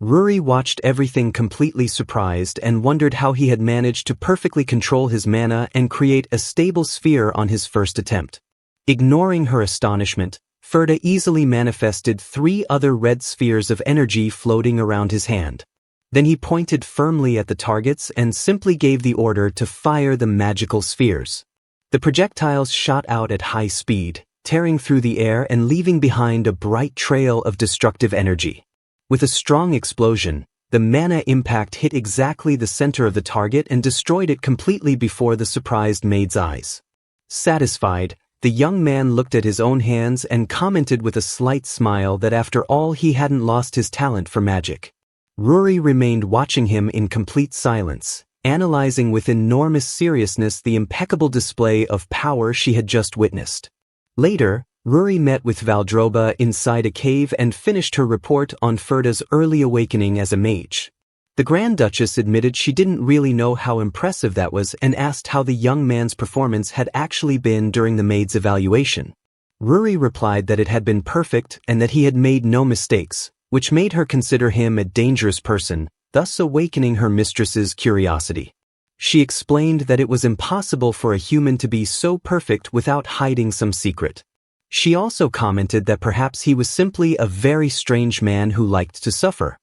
Ruri watched everything completely surprised and wondered how he had managed to perfectly control his mana and create a stable sphere on his first attempt. Ignoring her astonishment, Ferda easily manifested 3 other red spheres of energy floating around his hand. Then he pointed firmly at the targets and simply gave the order to fire the magical spheres. The projectiles shot out at high speed, tearing through the air and leaving behind a bright trail of destructive energy. With a strong explosion, the mana impact hit exactly the center of the target and destroyed it completely before the surprised maid's eyes. Satisfied, the young man looked at his own hands and commented with a slight smile that after all he hadn't lost his talent for magic. Ruri remained watching him in complete silence, analyzing with enormous seriousness the impeccable display of power she had just witnessed. Later, Ruri met with Valdrova inside a cave and finished her report on Ferda's early awakening as a mage. The Grand Duchess admitted she didn't really know how impressive that was and asked how the young man's performance had actually been during the maid's evaluation. Ruri replied that it had been perfect and that he had made no mistakes, which made her consider him a dangerous person, thus awakening her mistress's curiosity. She explained that it was impossible for a human to be so perfect without hiding some secret. She also commented that perhaps he was simply a very strange man who liked to suffer.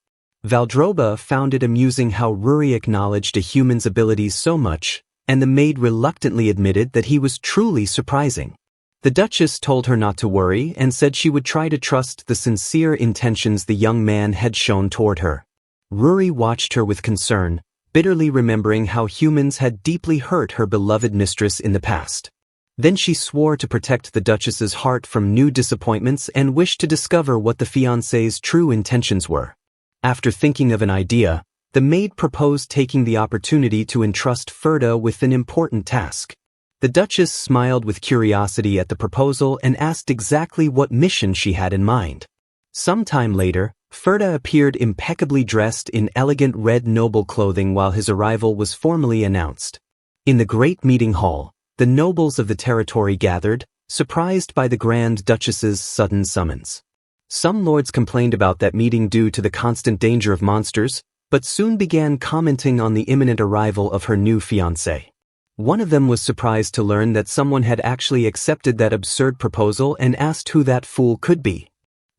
Valdrova found it amusing how Ruri acknowledged a human's abilities so much, and the maid reluctantly admitted that he was truly surprising. The Duchess told her not to worry and said she would try to trust the sincere intentions the young man had shown toward her. Ruri watched her with concern, bitterly remembering how humans had deeply hurt her beloved mistress in the past. Then she swore to protect the Duchess's heart from new disappointments and wished to discover what the fiancé's true intentions were. After thinking of an idea, the maid proposed taking the opportunity to entrust Ferda with an important task. The Duchess smiled with curiosity at the proposal and asked exactly what mission she had in mind. Sometime later, Ferda appeared impeccably dressed in elegant red noble clothing while his arrival was formally announced. In the great meeting hall, the nobles of the territory gathered, surprised by the Grand Duchess's sudden summons. Some lords complained about that meeting due to the constant danger of monsters, but soon began commenting on the imminent arrival of her new fiancé. One of them was surprised to learn that someone had actually accepted that absurd proposal and asked who that fool could be.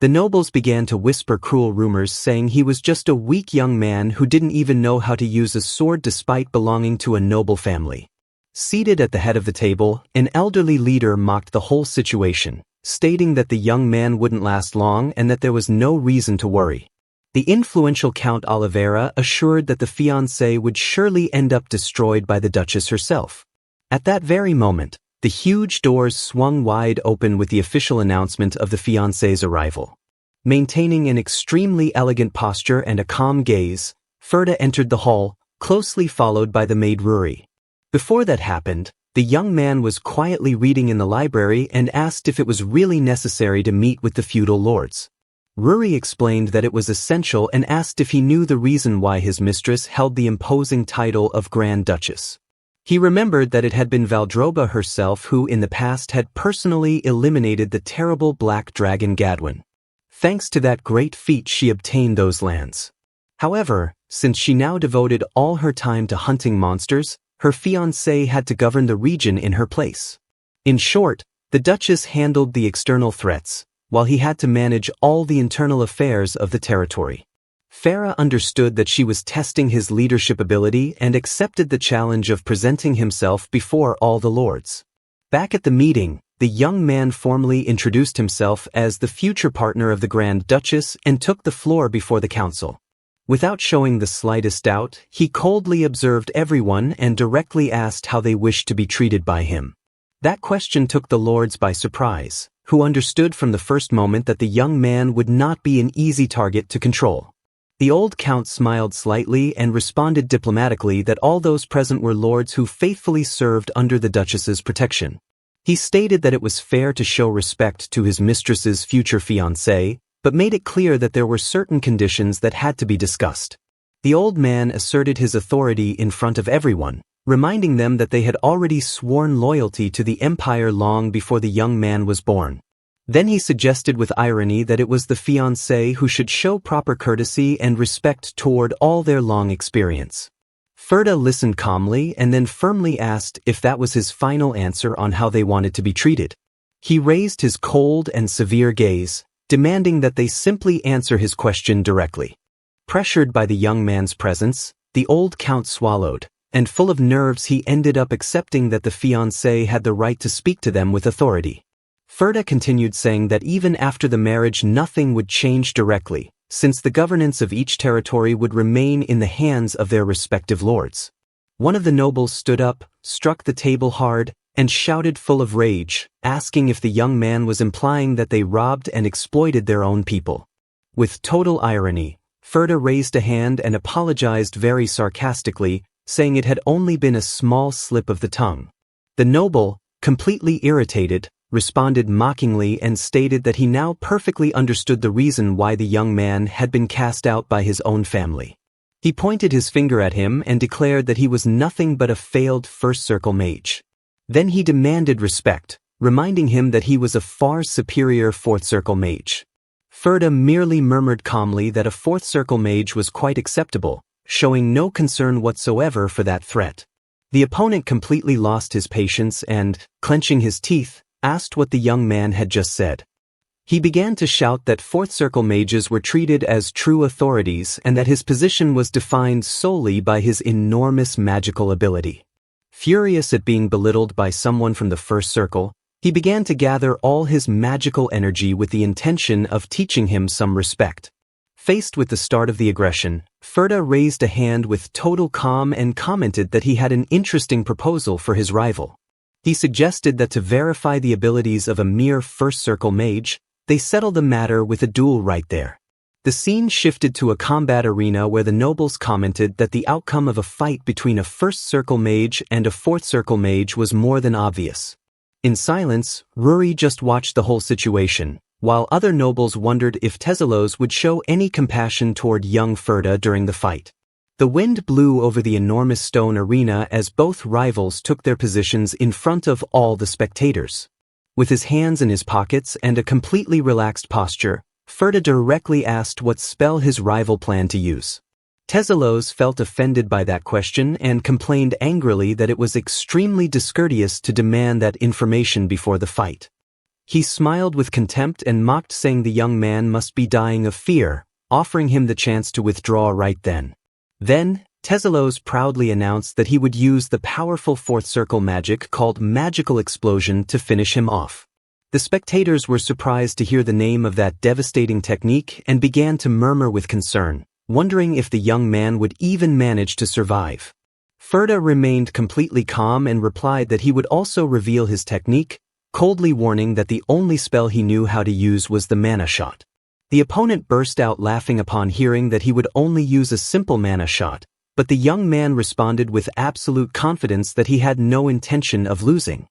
The nobles began to whisper cruel rumors saying he was just a weak young man who didn't even know how to use a sword despite belonging to a noble family. Seated at the head of the table, an elderly leader mocked the whole situation, stating that the young man wouldn't last long and that there was no reason to worry. The influential Count Oliveira assured that the fiancé would surely end up destroyed by the Duchess herself. At that very moment, the huge doors swung wide open with the official announcement of the fiancé's arrival. Maintaining an extremely elegant posture and a calm gaze, Ferda entered the hall, closely followed by the maid Ruri. Before that happened, the young man was quietly reading in the library and asked if it was really necessary to meet with the feudal lords. Ruri explained that it was essential and asked if he knew the reason why his mistress held the imposing title of Grand Duchess. He remembered that it had been Valdrova herself who in the past had personally eliminated the terrible black dragon Gadwin. Thanks to that great feat she obtained those lands. However, since she now devoted all her time to hunting monsters, her fiancé had to govern the region in her place. In short, the Duchess handled the external threats, while he had to manage all the internal affairs of the territory. Farah understood that she was testing his leadership ability and accepted the challenge of presenting himself before all the lords. Back at the meeting, the young man formally introduced himself as the future partner of the Grand Duchess and took the floor before the council. Without showing the slightest doubt, he coldly observed everyone and directly asked how they wished to be treated by him. That question took the lords by surprise, who understood from the first moment that the young man would not be an easy target to control. The old count smiled slightly and responded diplomatically that all those present were lords who faithfully served under the Duchess's protection. He stated that it was fair to show respect to his mistress's future fiancée, but made it clear that there were certain conditions that had to be discussed. The old man asserted his authority in front of everyone, reminding them that they had already sworn loyalty to the empire long before the young man was born. Then he suggested with irony that it was the fiancée who should show proper courtesy and respect toward all their long experience. Ferda listened calmly and then firmly asked if that was his final answer on how they wanted to be treated. He raised his cold and severe gaze, demanding that they simply answer his question directly. Pressured by the young man's presence, the old count swallowed, and full of nerves he ended up accepting that the fiancée had the right to speak to them with authority. Ferda continued saying that even after the marriage nothing would change directly, since the governance of each territory would remain in the hands of their respective lords. One of the nobles stood up, struck the table hard, and shouted full of rage, asking if the young man was implying that they robbed and exploited their own people. With total irony, Ferda raised a hand and apologized very sarcastically, saying it had only been a small slip of the tongue. The noble, completely irritated, responded mockingly and stated that he now perfectly understood the reason why the young man had been cast out by his own family. He pointed his finger at him and declared that he was nothing but a failed first circle mage. Then he demanded respect, reminding him that he was a far superior fourth circle mage. Ferda merely murmured calmly that a fourth circle mage was quite acceptable, showing no concern whatsoever for that threat. The opponent completely lost his patience and, clenching his teeth, asked what the young man had just said. He began to shout that fourth circle mages were treated as true authorities and that his position was defined solely by his enormous magical ability. Furious at being belittled by someone from the first circle, he began to gather all his magical energy with the intention of teaching him some respect. Faced with the start of the aggression, Ferda raised a hand with total calm and commented that he had an interesting proposal for his rival. He suggested that to verify the abilities of a mere first circle mage, they settle the matter with a duel right there. The scene shifted to a combat arena where the nobles commented that the outcome of a fight between a first circle mage and a fourth circle mage was more than obvious. In silence, Ruri just watched the whole situation, while other nobles wondered if Teselos would show any compassion toward young Ferda during the fight. The wind blew over the enormous stone arena as both rivals took their positions in front of all the spectators. With his hands in his pockets and a completely relaxed posture, Ferda directly asked what spell his rival planned to use. Teselos felt offended by that question and complained angrily that it was extremely discourteous to demand that information before the fight. He smiled with contempt and mocked, saying the young man must be dying of fear, offering him the chance to withdraw right then. Then, Teselos proudly announced that he would use the powerful fourth circle magic called Magical Explosion to finish him off. The spectators were surprised to hear the name of that devastating technique and began to murmur with concern, wondering if the young man would even manage to survive. Ferda remained completely calm and replied that he would also reveal his technique, coldly warning that the only spell he knew how to use was the mana shot. The opponent burst out laughing upon hearing that he would only use a simple mana shot, but the young man responded with absolute confidence that he had no intention of losing.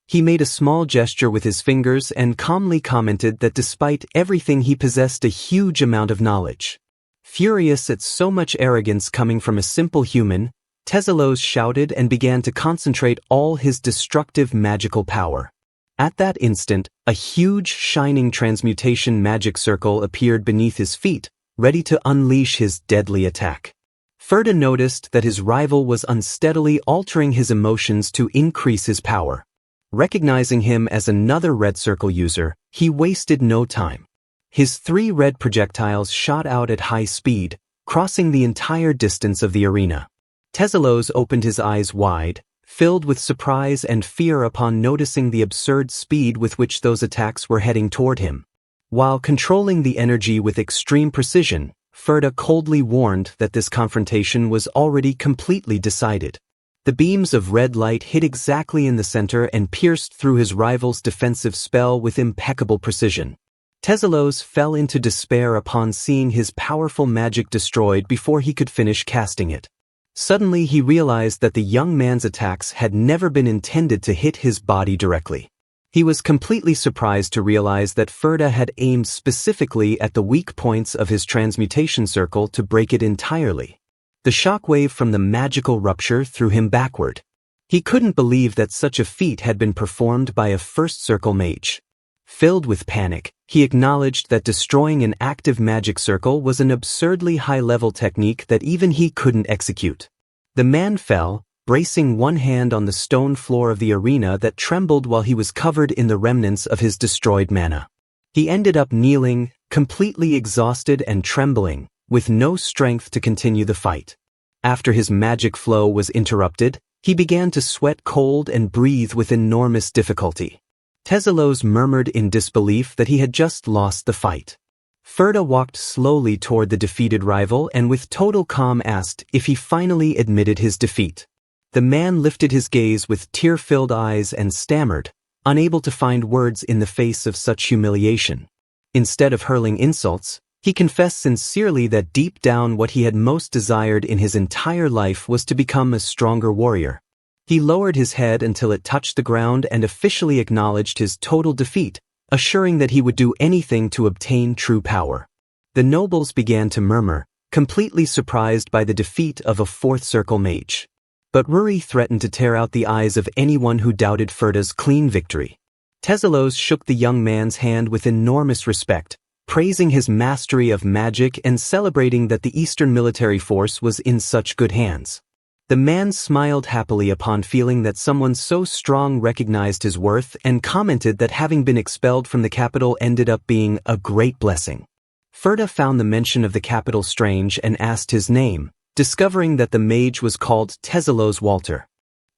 He made a small gesture with his fingers and calmly commented that despite everything he possessed a huge amount of knowledge. Furious at so much arrogance coming from a simple human, Teselos shouted and began to concentrate all his destructive magical power. At that instant, a huge shining transmutation magic circle appeared beneath his feet, ready to unleash his deadly attack. Ferda noticed that his rival was unsteadily altering his emotions to increase his power. Recognizing him as another red circle user, he wasted no time. His 3 red projectiles shot out at high speed, crossing the entire distance of the arena. Teselos opened his eyes wide, filled with surprise and fear upon noticing the absurd speed with which those attacks were heading toward him. While controlling the energy with extreme precision, Ferda coldly warned that this confrontation was already completely decided. The beams of red light hit exactly in the center and pierced through his rival's defensive spell with impeccable precision. Teselos fell into despair upon seeing his powerful magic destroyed before he could finish casting it. Suddenly he realized that the young man's attacks had never been intended to hit his body directly. He was completely surprised to realize that Ferda had aimed specifically at the weak points of his transmutation circle to break it entirely. The shockwave from the magical rupture threw him backward. He couldn't believe that such a feat had been performed by a first circle mage. Filled with panic, he acknowledged that destroying an active magic circle was an absurdly high-level technique that even he couldn't execute. The man fell, bracing one hand on the stone floor of the arena that trembled while he was covered in the remnants of his destroyed mana. He ended up kneeling, completely exhausted and trembling, with no strength to continue the fight. After his magic flow was interrupted, he began to sweat cold and breathe with enormous difficulty. Teselos murmured in disbelief that he had just lost the fight. Ferda walked slowly toward the defeated rival and with total calm asked if he finally admitted his defeat. The man lifted his gaze with tear-filled eyes and stammered, unable to find words in the face of such humiliation. Instead of hurling insults, he confessed sincerely that deep down what he had most desired in his entire life was to become a stronger warrior. He lowered his head until it touched the ground and officially acknowledged his total defeat, assuring that he would do anything to obtain true power. The nobles began to murmur, completely surprised by the defeat of a fourth circle mage. But Ruri threatened to tear out the eyes of anyone who doubted Ferda's clean victory. Teselos shook the young man's hand with enormous respect, praising his mastery of magic and celebrating that the Eastern military force was in such good hands. The man smiled happily upon feeling that someone so strong recognized his worth and commented that having been expelled from the capital ended up being a great blessing. Ferda found the mention of the capital strange and asked his name, discovering that the mage was called Teselos Walter.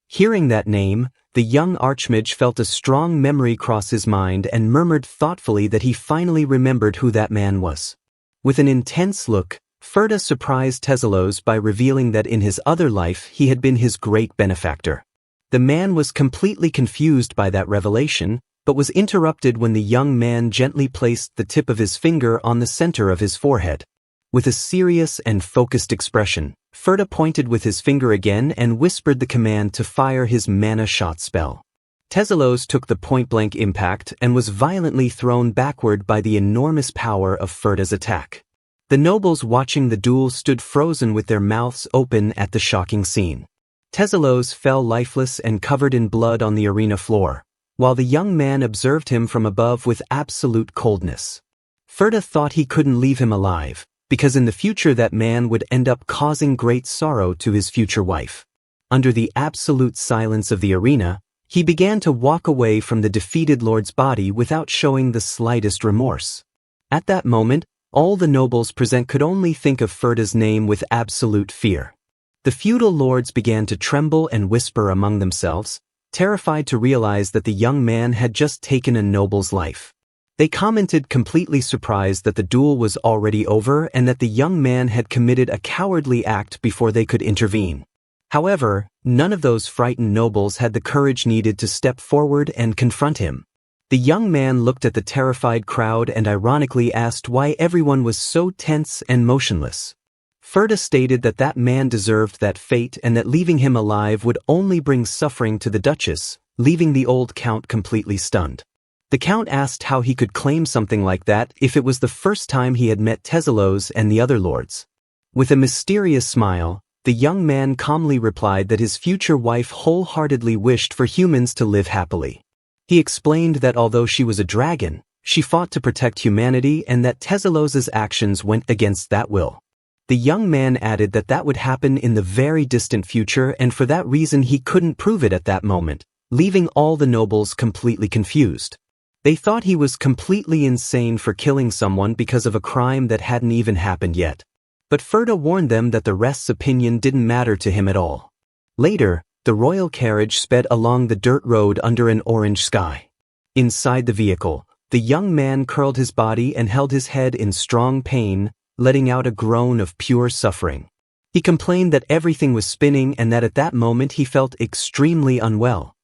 Hearing that name, the young archmage felt a strong memory cross his mind and murmured thoughtfully that he finally remembered who that man was. With an intense look, Ferda surprised Teselos by revealing that in his other life he had been his great benefactor. The man was completely confused by that revelation, but was interrupted when the young man gently placed the tip of his finger on the center of his forehead. With a serious and focused expression, Ferda pointed with his finger again and whispered the command to fire his mana shot spell. Teselos took the point-blank impact and was violently thrown backward by the enormous power of Ferda's attack. The nobles watching the duel stood frozen with their mouths open at the shocking scene. Teselos fell lifeless and covered in blood on the arena floor, while the young man observed him from above with absolute coldness. Ferda thought he couldn't leave him alive, because in the future that man would end up causing great sorrow to his future wife. Under the absolute silence of the arena, he began to walk away from the defeated lord's body without showing the slightest remorse. At that moment, all the nobles present could only think of Ferda's name with absolute fear. The feudal lords began to tremble and whisper among themselves, terrified to realize that the young man had just taken a noble's life. They commented completely surprised that the duel was already over and that the young man had committed a cowardly act before they could intervene. However, none of those frightened nobles had the courage needed to step forward and confront him. The young man looked at the terrified crowd and ironically asked why everyone was so tense and motionless. Ferda stated that that man deserved that fate and that leaving him alive would only bring suffering to the Duchess, leaving the old count completely stunned. The count asked how he could claim something like that if it was the first time he had met Teselos and the other lords. With a mysterious smile, the young man calmly replied that his future wife wholeheartedly wished for humans to live happily. He explained that although she was a dragon, she fought to protect humanity and that Teselos's actions went against that will. The young man added that that would happen in the very distant future and for that reason he couldn't prove it at that moment, leaving all the nobles completely confused. They thought he was completely insane for killing someone because of a crime that hadn't even happened yet. But Ferda warned them that the rest's opinion didn't matter to him at all. Later, the royal carriage sped along the dirt road under an orange sky. Inside the vehicle, the young man curled his body and held his head in strong pain, letting out a groan of pure suffering. He complained that everything was spinning and that at that moment he felt extremely unwell.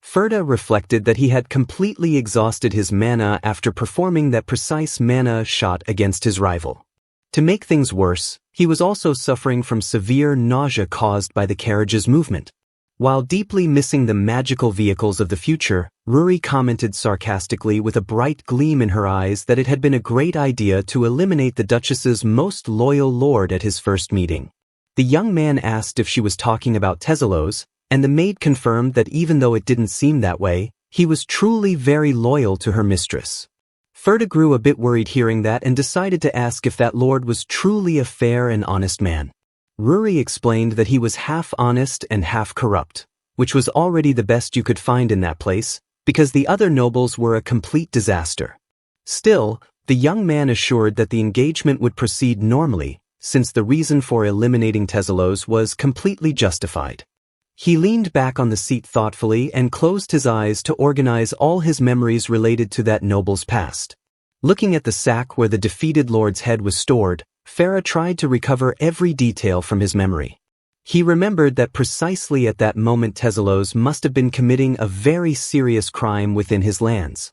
Ferda reflected that he had completely exhausted his mana after performing that precise mana shot against his rival. To make things worse, he was also suffering from severe nausea caused by the carriage's movement. While deeply missing the magical vehicles of the future, Ruri commented sarcastically with a bright gleam in her eyes that it had been a great idea to eliminate the Duchess's most loyal lord at his first meeting. The young man asked if she was talking about Teselos, and the maid confirmed that even though it didn't seem that way, he was truly very loyal to her mistress. Ferda grew a bit worried hearing that and decided to ask if that lord was truly a fair and honest man. Ruri explained that he was half honest and half corrupt, which was already the best you could find in that place, because the other nobles were a complete disaster. Still, the young man assured that the engagement would proceed normally, since the reason for eliminating Teselos was completely justified. He leaned back on the seat thoughtfully and closed his eyes to organize all his memories related to that noble's past. Looking at the sack where the defeated lord's head was stored, Farah tried to recover every detail from his memory. He remembered that precisely at that moment Teselos must have been committing a very serious crime within his lands.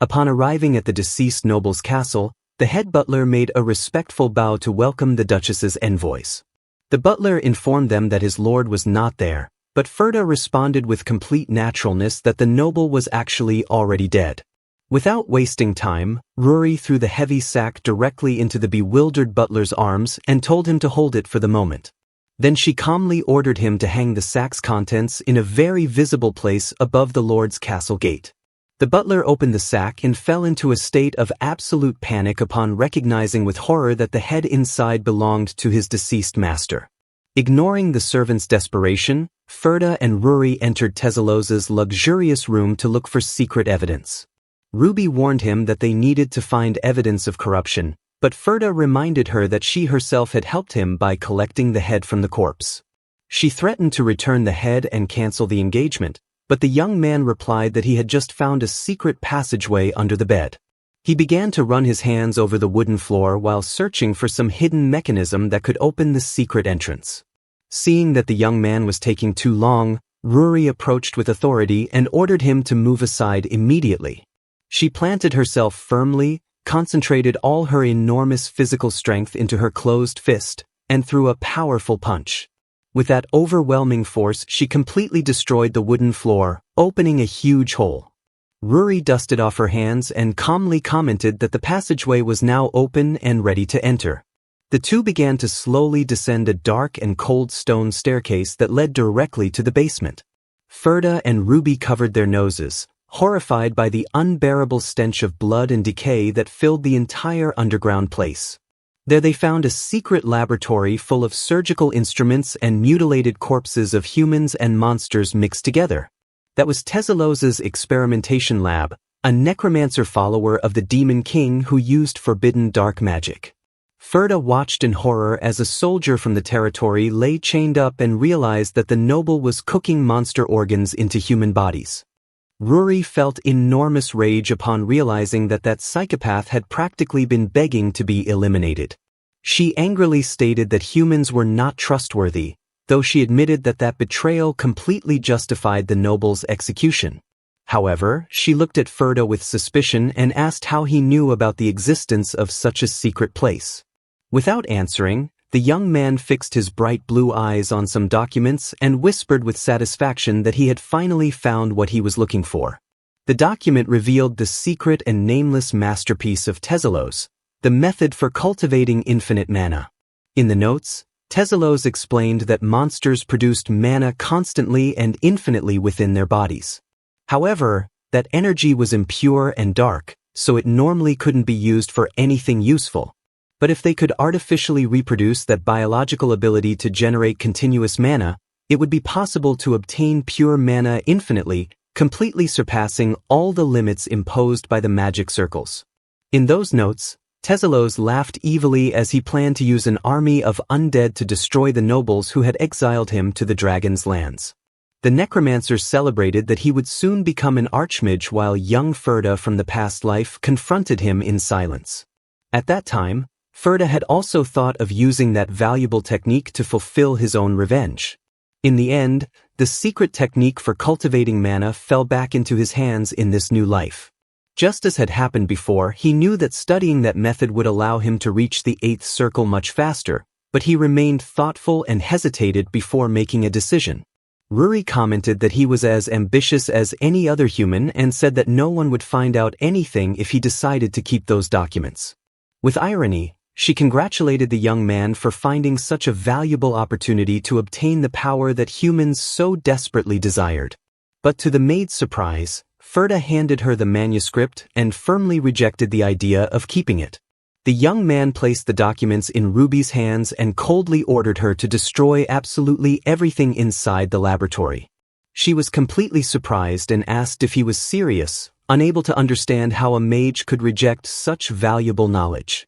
Upon arriving at the deceased noble's castle, the head butler made a respectful bow to welcome the Duchess's envoys. The butler informed them that his lord was not there, but Ferda responded with complete naturalness that the noble was actually already dead. Without wasting time, Ruri threw the heavy sack directly into the bewildered butler's arms and told him to hold it for the moment. Then she calmly ordered him to hang the sack's contents in a very visible place above the lord's castle gate. The butler opened the sack and fell into a state of absolute panic upon recognizing with horror that the head inside belonged to his deceased master. Ignoring the servant's desperation, Ferda and Ruri entered Teselos's luxurious room to look for secret evidence. Ruby warned him that they needed to find evidence of corruption, but Ferda reminded her that she herself had helped him by collecting the head from the corpse. She threatened to return the head and cancel the engagement, but the young man replied that he had just found a secret passageway under the bed. He began to run his hands over the wooden floor while searching for some hidden mechanism that could open the secret entrance. Seeing that the young man was taking too long, Ruri approached with authority and ordered him to move aside immediately. She planted herself firmly, concentrated all her enormous physical strength into her closed fist, and threw a powerful punch. With that overwhelming force, she completely destroyed the wooden floor, opening a huge hole. Ruri dusted off her hands and calmly commented that the passageway was now open and ready to enter. The two began to slowly descend a dark and cold stone staircase that led directly to the basement. Ferda and Ruby covered their noses, horrified by the unbearable stench of blood and decay that filled the entire underground place. There they found a secret laboratory full of surgical instruments and mutilated corpses of humans and monsters mixed together. That was Teselos's experimentation lab, a necromancer follower of the Demon King who used forbidden dark magic. Ferda watched in horror as a soldier from the territory lay chained up and realized that the noble was cooking monster organs into human bodies. Ruri felt enormous rage upon realizing that that psychopath had practically been begging to be eliminated. She angrily stated that humans were not trustworthy, though she admitted that that betrayal completely justified the noble's execution. However, she looked at Ferda with suspicion and asked how he knew about the existence of such a secret place. Without answering, the young man fixed his bright blue eyes on some documents and whispered with satisfaction that he had finally found what he was looking for. The document revealed the secret and nameless masterpiece of Teselos, the method for cultivating infinite mana. In the notes, Teselos explained that monsters produced mana constantly and infinitely within their bodies. However, that energy was impure and dark, so it normally couldn't be used for anything useful. But if they could artificially reproduce that biological ability to generate continuous mana, it would be possible to obtain pure mana infinitely, completely surpassing all the limits imposed by the magic circles. In those notes, Teselos laughed evilly as he planned to use an army of undead to destroy the nobles who had exiled him to the dragon's lands. The necromancer celebrated that he would soon become an archmage while young Ferda from the past life confronted him in silence. At that time, Ferda had also thought of using that valuable technique to fulfill his own revenge. In the end, the secret technique for cultivating mana fell back into his hands in this new life. Just as had happened before, he knew that studying that method would allow him to reach the 8th circle much faster, but he remained thoughtful and hesitated before making a decision. Ruri commented that he was as ambitious as any other human and said that no one would find out anything if he decided to keep those documents. With irony, she congratulated the young man for finding such a valuable opportunity to obtain the power that humans so desperately desired. But to the maid's surprise, Ferda handed her the manuscript and firmly rejected the idea of keeping it. The young man placed the documents in Ruby's hands and coldly ordered her to destroy absolutely everything inside the laboratory. She was completely surprised and asked if he was serious, unable to understand how a mage could reject such valuable knowledge.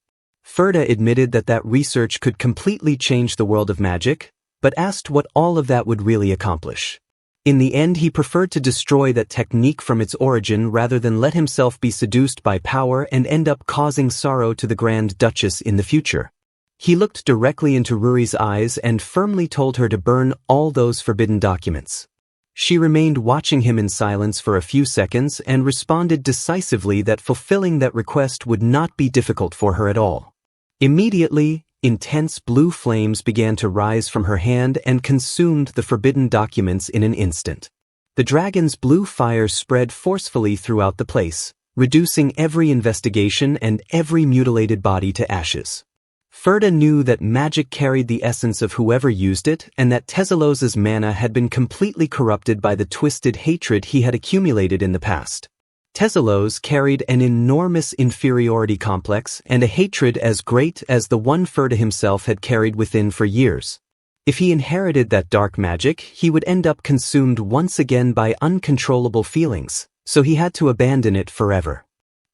Ferda admitted that research could completely change the world of magic, but asked what all of that would really accomplish. In the end, he preferred to destroy that technique from its origin rather than let himself be seduced by power and end up causing sorrow to the Grand Duchess in the future. He looked directly into Ruri's eyes and firmly told her to burn all those forbidden documents. She remained watching him in silence for a few seconds and responded decisively that fulfilling that request would not be difficult for her at all. Immediately, intense blue flames began to rise from her hand and consumed the forbidden documents in an instant. The dragon's blue fire spread forcefully throughout the place, reducing every investigation and every mutilated body to ashes. Ferda knew that magic carried the essence of whoever used it and that Tesalos's mana had been completely corrupted by the twisted hatred he had accumulated in the past. Tesalos carried an enormous inferiority complex and a hatred as great as the one Ferda himself had carried within for years. If he inherited that dark magic, he would end up consumed once again by uncontrollable feelings, so he had to abandon it forever.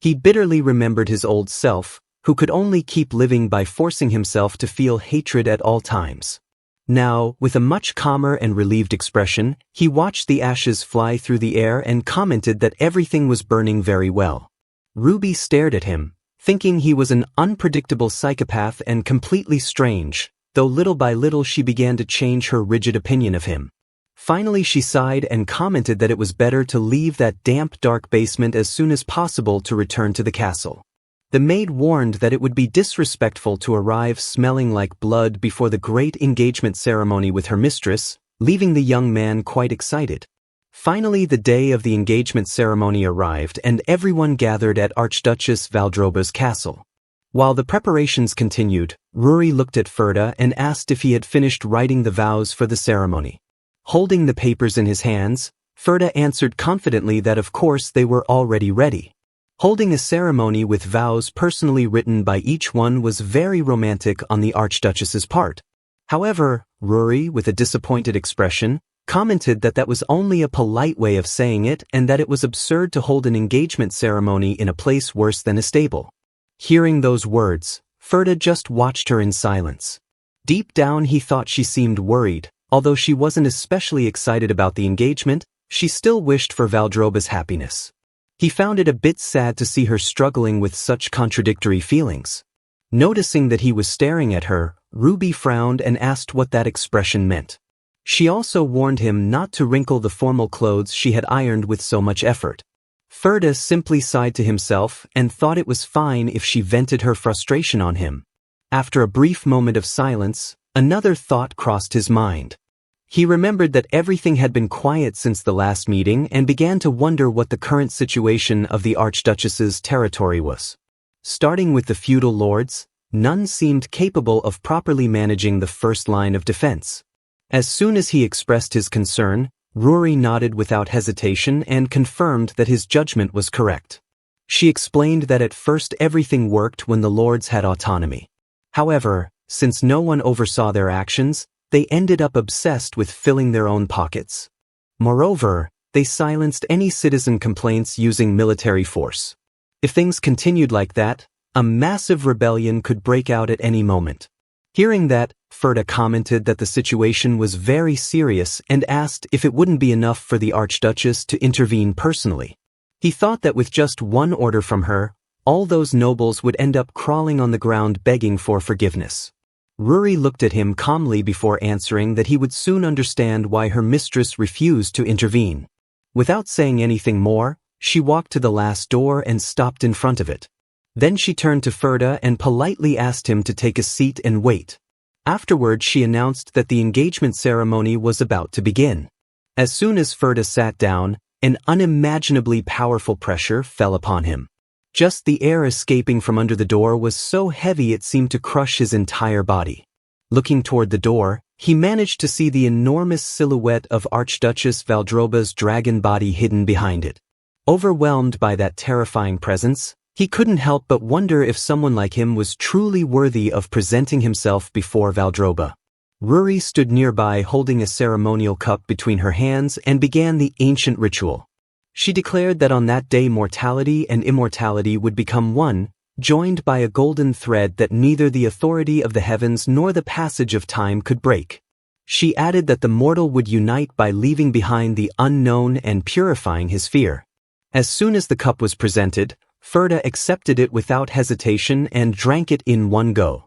He bitterly remembered his old self, who could only keep living by forcing himself to feel hatred at all times. Now, with a much calmer and relieved expression, he watched the ashes fly through the air and commented that everything was burning very well. Ruby stared at him, thinking he was an unpredictable psychopath and completely strange, though little by little she began to change her rigid opinion of him. Finally she sighed and commented that it was better to leave that damp, dark basement as soon as possible to return to the castle. The maid warned that it would be disrespectful to arrive smelling like blood before the great engagement ceremony with her mistress, leaving the young man quite excited. Finally, the day of the engagement ceremony arrived and everyone gathered at Archduchess Valdrova's castle. While the preparations continued, Ruri looked at Ferda and asked if he had finished writing the vows for the ceremony. Holding the papers in his hands, Ferda answered confidently that of course they were already ready. Holding a ceremony with vows personally written by each one was very romantic on the Archduchess's part. However, Ruri, with a disappointed expression, commented that was only a polite way of saying it and that it was absurd to hold an engagement ceremony in a place worse than a stable. Hearing those words, Ferda just watched her in silence. Deep down he thought she seemed worried. Although she wasn't especially excited about the engagement, she still wished for Valdrova's happiness. He found it a bit sad to see her struggling with such contradictory feelings. Noticing that he was staring at her, Ruby frowned and asked what that expression meant. She also warned him not to wrinkle the formal clothes she had ironed with so much effort. Ferda simply sighed to himself and thought it was fine if she vented her frustration on him. After a brief moment of silence, another thought crossed his mind. He remembered that everything had been quiet since the last meeting and began to wonder what the current situation of the Archduchess's territory was. Starting with the feudal lords, none seemed capable of properly managing the first line of defense. As soon as he expressed his concern, Ruri nodded without hesitation and confirmed that his judgment was correct. She explained that at first everything worked when the lords had autonomy. However, since no one oversaw their actions, they ended up obsessed with filling their own pockets. Moreover, they silenced any citizen complaints using military force. If things continued like that, a massive rebellion could break out at any moment. Hearing that, Ferda commented that the situation was very serious and asked if it wouldn't be enough for the Archduchess to intervene personally. He thought that with just one order from her, all those nobles would end up crawling on the ground begging for forgiveness. Ruri looked at him calmly before answering that he would soon understand why her mistress refused to intervene. Without saying anything more, she walked to the last door and stopped in front of it. Then she turned to Ferda and politely asked him to take a seat and wait. Afterward, she announced that the engagement ceremony was about to begin. As soon as Ferda sat down, an unimaginably powerful pressure fell upon him. Just the air escaping from under the door was so heavy it seemed to crush his entire body. Looking toward the door, he managed to see the enormous silhouette of Archduchess Valdroba's dragon body hidden behind it. Overwhelmed by that terrifying presence, he couldn't help but wonder if someone like him was truly worthy of presenting himself before Valdrova. Ruri stood nearby holding a ceremonial cup between her hands and began the ancient ritual. She declared that on that day mortality and immortality would become one, joined by a golden thread that neither the authority of the heavens nor the passage of time could break. She added that the mortal would unite by leaving behind the unknown and purifying his fear. As soon as the cup was presented, Ferda accepted it without hesitation and drank it in one go.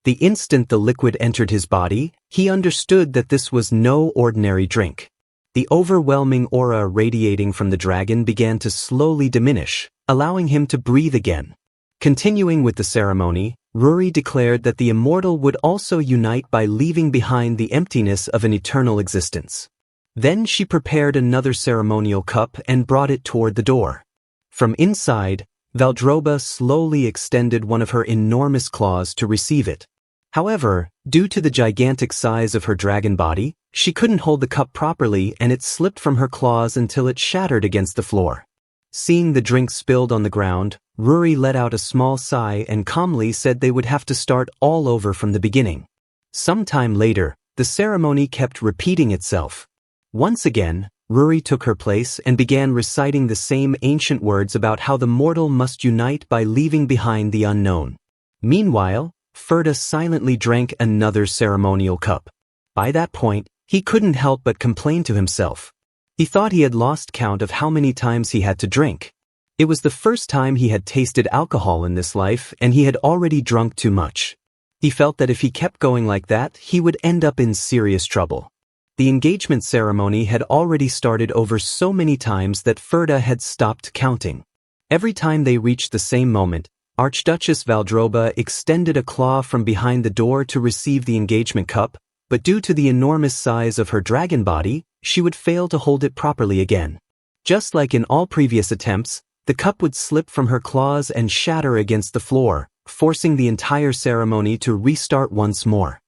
The instant the liquid entered his body, he understood that this was no ordinary drink. The overwhelming aura radiating from the dragon began to slowly diminish, allowing him to breathe again. Continuing with the ceremony, Ruri declared that the immortal would also unite by leaving behind the emptiness of an eternal existence. Then she prepared another ceremonial cup and brought it toward the door. From inside, Valdrova slowly extended one of her enormous claws to receive it. However, due to the gigantic size of her dragon body, she couldn't hold the cup properly and it slipped from her claws until it shattered against the floor. Seeing the drink spilled on the ground, Ruri let out a small sigh and calmly said they would have to start all over from the beginning. Sometime later, the ceremony kept repeating itself. Once again, Ruri took her place and began reciting the same ancient words about how the mortal must unite by leaving behind the unknown. Meanwhile, Ferda silently drank another ceremonial cup. By that point, he couldn't help but complain to himself. He thought he had lost count of how many times he had to drink. It was the first time he had tasted alcohol in this life and he had already drunk too much. He felt that if he kept going like that, he would end up in serious trouble. The engagement ceremony had already started over so many times that Ferda had stopped counting. Every time they reached the same moment, Archduchess Valdrova extended a claw from behind the door to receive the engagement cup, but due to the enormous size of her dragon body, she would fail to hold it properly again. Just like in all previous attempts, the cup would slip from her claws and shatter against the floor, forcing the entire ceremony to restart once more.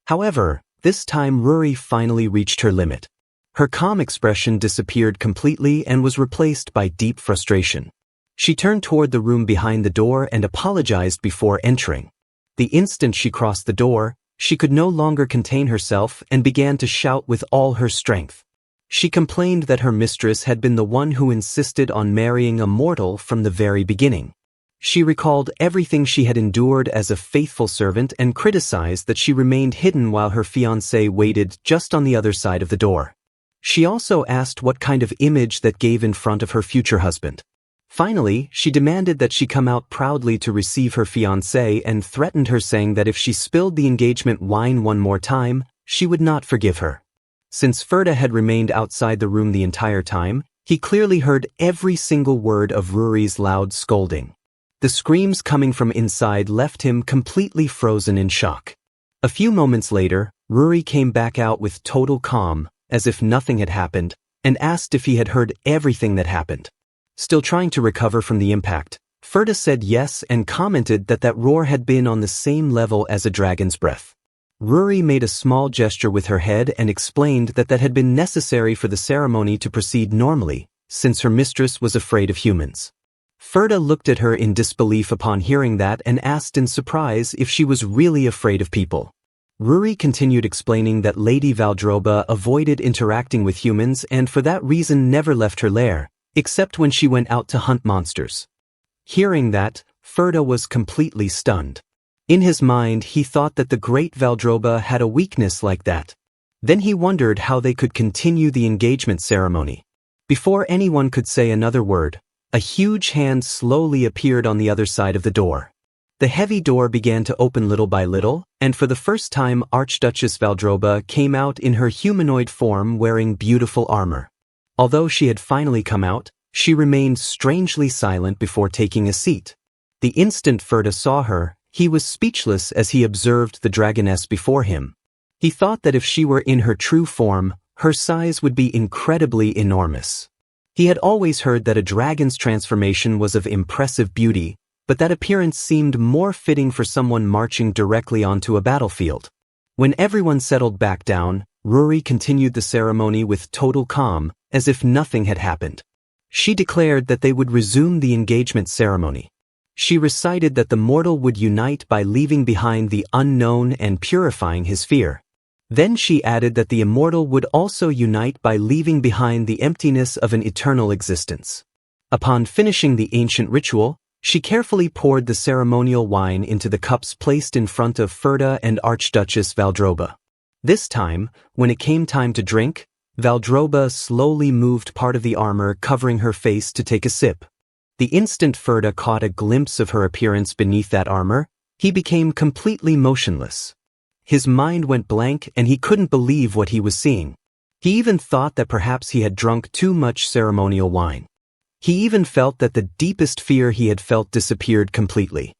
However, this time Ruri finally reached her limit. Her calm expression disappeared completely and was replaced by deep frustration. She turned toward the room behind the door and apologized before entering. The instant she crossed the door, she could no longer contain herself and began to shout with all her strength. She complained that her mistress had been the one who insisted on marrying a mortal from the very beginning. She recalled everything she had endured as a faithful servant and criticized that she remained hidden while her fiancé waited just on the other side of the door. She also asked what kind of image that gave in front of her future husband. Finally, she demanded that she come out proudly to receive her fiancé and threatened her, saying that if she spilled the engagement wine one more time, she would not forgive her. Since Ferda had remained outside the room the entire time, he clearly heard every single word of Ruri's loud scolding. The screams coming from inside left him completely frozen in shock. A few moments later, Ruri came back out with total calm, as if nothing had happened, and asked if he had heard everything that happened. Still trying to recover from the impact, Ferda said yes and commented that that roar had been on the same level as a dragon's breath. Ruri made a small gesture with her head and explained that that had been necessary for the ceremony to proceed normally, since her mistress was afraid of humans. Ferda looked at her in disbelief upon hearing that and asked in surprise if she was really afraid of people. Ruri continued explaining that Lady Valdrova avoided interacting with humans and for that reason never left her lair, except when she went out to hunt monsters. Hearing that, Ferda was completely stunned. In his mind, he thought that the great Valdrova had a weakness like that. Then he wondered how they could continue the engagement ceremony. Before anyone could say another word, a huge hand slowly appeared on the other side of the door. The heavy door began to open little by little, and for the first time Archduchess Valdrova came out in her humanoid form wearing beautiful armor. Although she had finally come out, she remained strangely silent before taking a seat. The instant Ferda saw her, he was speechless as he observed the dragoness before him. He thought that if she were in her true form, her size would be incredibly enormous. He had always heard that a dragon's transformation was of impressive beauty, but that appearance seemed more fitting for someone marching directly onto a battlefield. When everyone settled back down, Rory continued the ceremony with total calm, as if nothing had happened. She declared that they would resume the engagement ceremony. She recited that the mortal would unite by leaving behind the unknown and purifying his fear. Then she added that the immortal would also unite by leaving behind the emptiness of an eternal existence. Upon finishing the ancient ritual, she carefully poured the ceremonial wine into the cups placed in front of Ferda and Archduchess Valdrova. This time, when it came time to drink, Valdrova slowly moved part of the armor covering her face to take a sip. The instant Ferda caught a glimpse of her appearance beneath that armor, he became completely motionless. His mind went blank and he couldn't believe what he was seeing. He even thought that perhaps he had drunk too much ceremonial wine. He even felt that the deepest fear he had felt disappeared completely.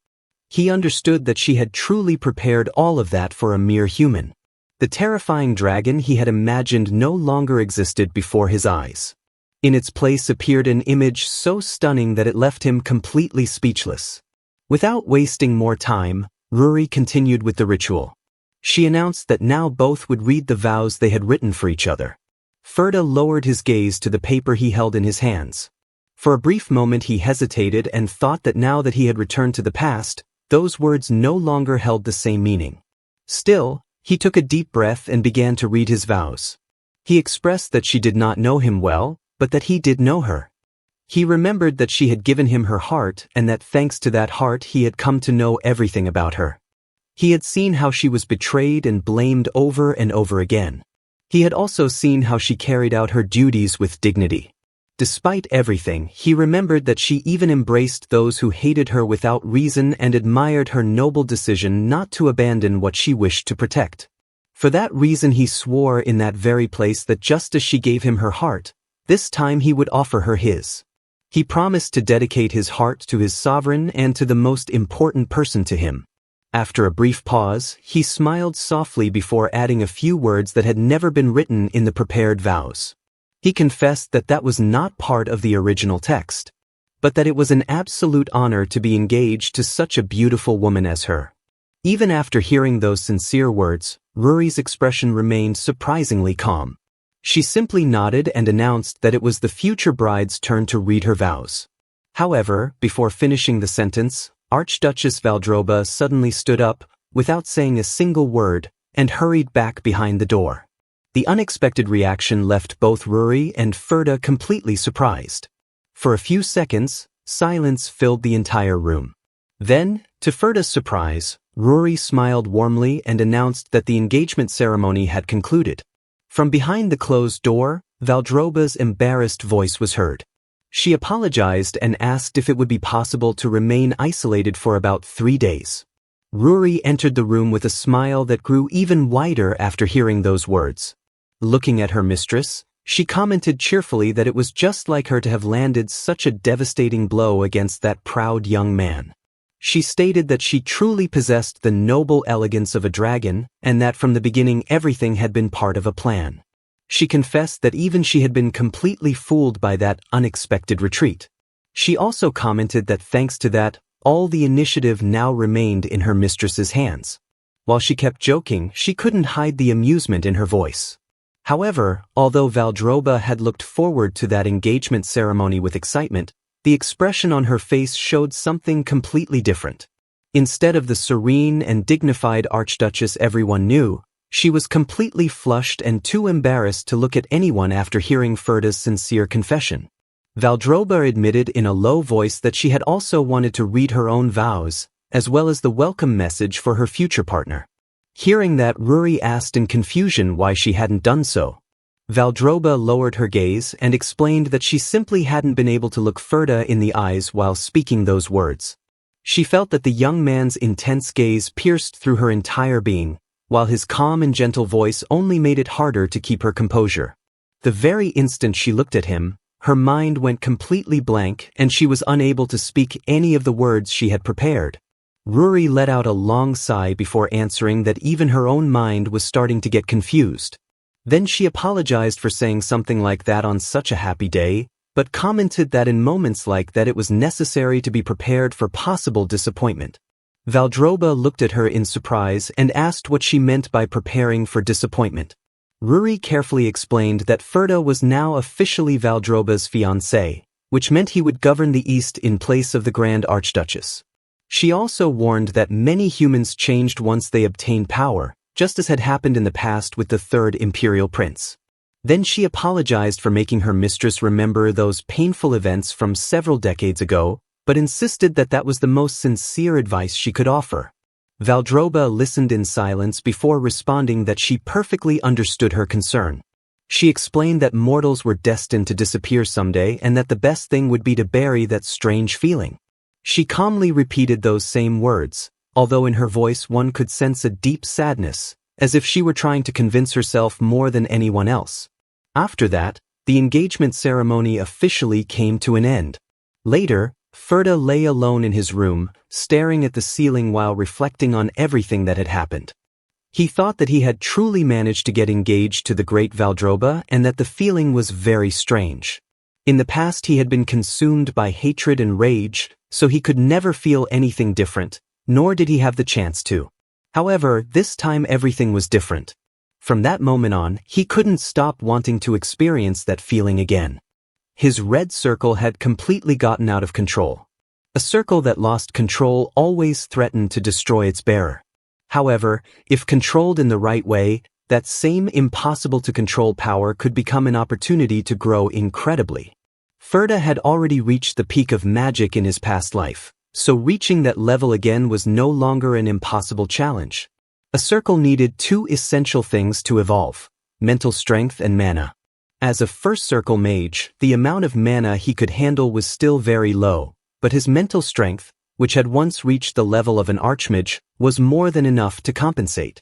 He understood that she had truly prepared all of that for a mere human. The terrifying dragon he had imagined no longer existed before his eyes. In its place appeared an image so stunning that it left him completely speechless. Without wasting more time, Rory continued with the ritual. She announced that now both would read the vows they had written for each other. Ferda lowered his gaze to the paper he held in his hands. For a brief moment he hesitated and thought that now that he had returned to the past, those words no longer held the same meaning. Still, he took a deep breath and began to read his vows. He expressed that she did not know him well, but that he did know her. He remembered that she had given him her heart and that thanks to that heart he had come to know everything about her. He had seen how she was betrayed and blamed over and over again. He had also seen how she carried out her duties with dignity. Despite everything, he remembered that she even embraced those who hated her without reason and admired her noble decision not to abandon what she wished to protect. For that reason he swore in that very place that just as she gave him her heart, this time he would offer her his. He promised to dedicate his heart to his sovereign and to the most important person to him. After a brief pause, he smiled softly before adding a few words that had never been written in the prepared vows. He confessed that that was not part of the original text, but that it was an absolute honor to be engaged to such a beautiful woman as her. Even after hearing those sincere words, Rory's expression remained surprisingly calm. She simply nodded and announced that it was the future bride's turn to read her vows. However, before finishing the sentence, Archduchess Valdrova suddenly stood up, without saying a single word, and hurried back behind the door. The unexpected reaction left both Rory and Ferda completely surprised. For a few seconds, silence filled the entire room. Then, to Ferda's surprise, Rory smiled warmly and announced that the engagement ceremony had concluded. From behind the closed door, Valdrova's embarrassed voice was heard. She apologized and asked if it would be possible to remain isolated for about 3 days. Rory entered the room with a smile that grew even wider after hearing those words. Looking at her mistress, she commented cheerfully that it was just like her to have landed such a devastating blow against that proud young man. She stated that she truly possessed the noble elegance of a dragon and that from the beginning everything had been part of a plan. She confessed that even she had been completely fooled by that unexpected retreat. She also commented that thanks to that, all the initiative now remained in her mistress's hands. While she kept joking, she couldn't hide the amusement in her voice. However, although Valdrova had looked forward to that engagement ceremony with excitement, the expression on her face showed something completely different. Instead of the serene and dignified Archduchess everyone knew, she was completely flushed and too embarrassed to look at anyone after hearing Ferda's sincere confession. Valdrova admitted in a low voice that she had also wanted to read her own vows, as well as the welcome message for her future partner. Hearing that, Rory asked in confusion why she hadn't done so. Valdrova lowered her gaze and explained that she simply hadn't been able to look Ferda in the eyes while speaking those words. She felt that the young man's intense gaze pierced through her entire being, while his calm and gentle voice only made it harder to keep her composure. The very instant she looked at him, her mind went completely blank and she was unable to speak any of the words she had prepared. Ruri let out a long sigh before answering that even her own mind was starting to get confused. Then she apologized for saying something like that on such a happy day, but commented that in moments like that it was necessary to be prepared for possible disappointment. Valdrova looked at her in surprise and asked what she meant by preparing for disappointment. Ruri carefully explained that Ferda was now officially Valdrova's fiancée, which meant he would govern the East in place of the Grand Archduchess. She also warned that many humans changed once they obtained power, just as had happened in the past with the third imperial prince. Then she apologized for making her mistress remember those painful events from several decades ago, but insisted that that was the most sincere advice she could offer. Valdrova listened in silence before responding that she perfectly understood her concern. She explained that mortals were destined to disappear someday and that the best thing would be to bury that strange feeling. She calmly repeated those same words, although in her voice one could sense a deep sadness, as if she were trying to convince herself more than anyone else. After that, the engagement ceremony officially came to an end. Later, Ferda lay alone in his room, staring at the ceiling while reflecting on everything that had happened. He thought that he had truly managed to get engaged to the great Valdrova and that the feeling was very strange. In the past he had been consumed by hatred and rage, so he could never feel anything different, nor did he have the chance to. However, this time everything was different. From that moment on, he couldn't stop wanting to experience that feeling again. His red circle had completely gotten out of control. A circle that lost control always threatened to destroy its bearer. However, if controlled in the right way, that same impossible-to-control power could become an opportunity to grow incredibly. Ferda had already reached the peak of magic in his past life, so reaching that level again was no longer an impossible challenge. A circle needed two essential things to evolve: mental strength and mana. As a first circle mage, the amount of mana he could handle was still very low, but his mental strength, which had once reached the level of an archmage, was more than enough to compensate.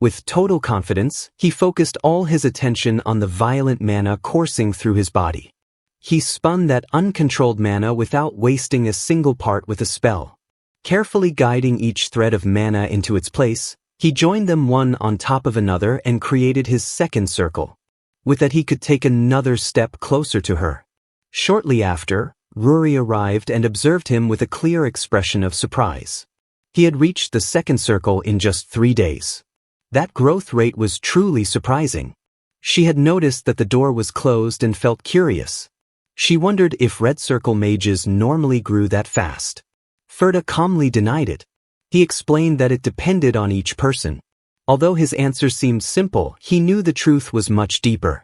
With total confidence, he focused all his attention on the violent mana coursing through his body. He spun that uncontrolled mana without wasting a single part with a spell. Carefully guiding each thread of mana into its place, he joined them one on top of another and created his second circle. With that he could take another step closer to her. Shortly after, Ruri arrived and observed him with a clear expression of surprise. He had reached the second circle in just 3 days. That growth rate was truly surprising. She had noticed that the door was closed and felt curious. She wondered if red circle mages normally grew that fast. Ferda calmly denied it. He explained that it depended on each person. Although his answer seemed simple, he knew the truth was much deeper.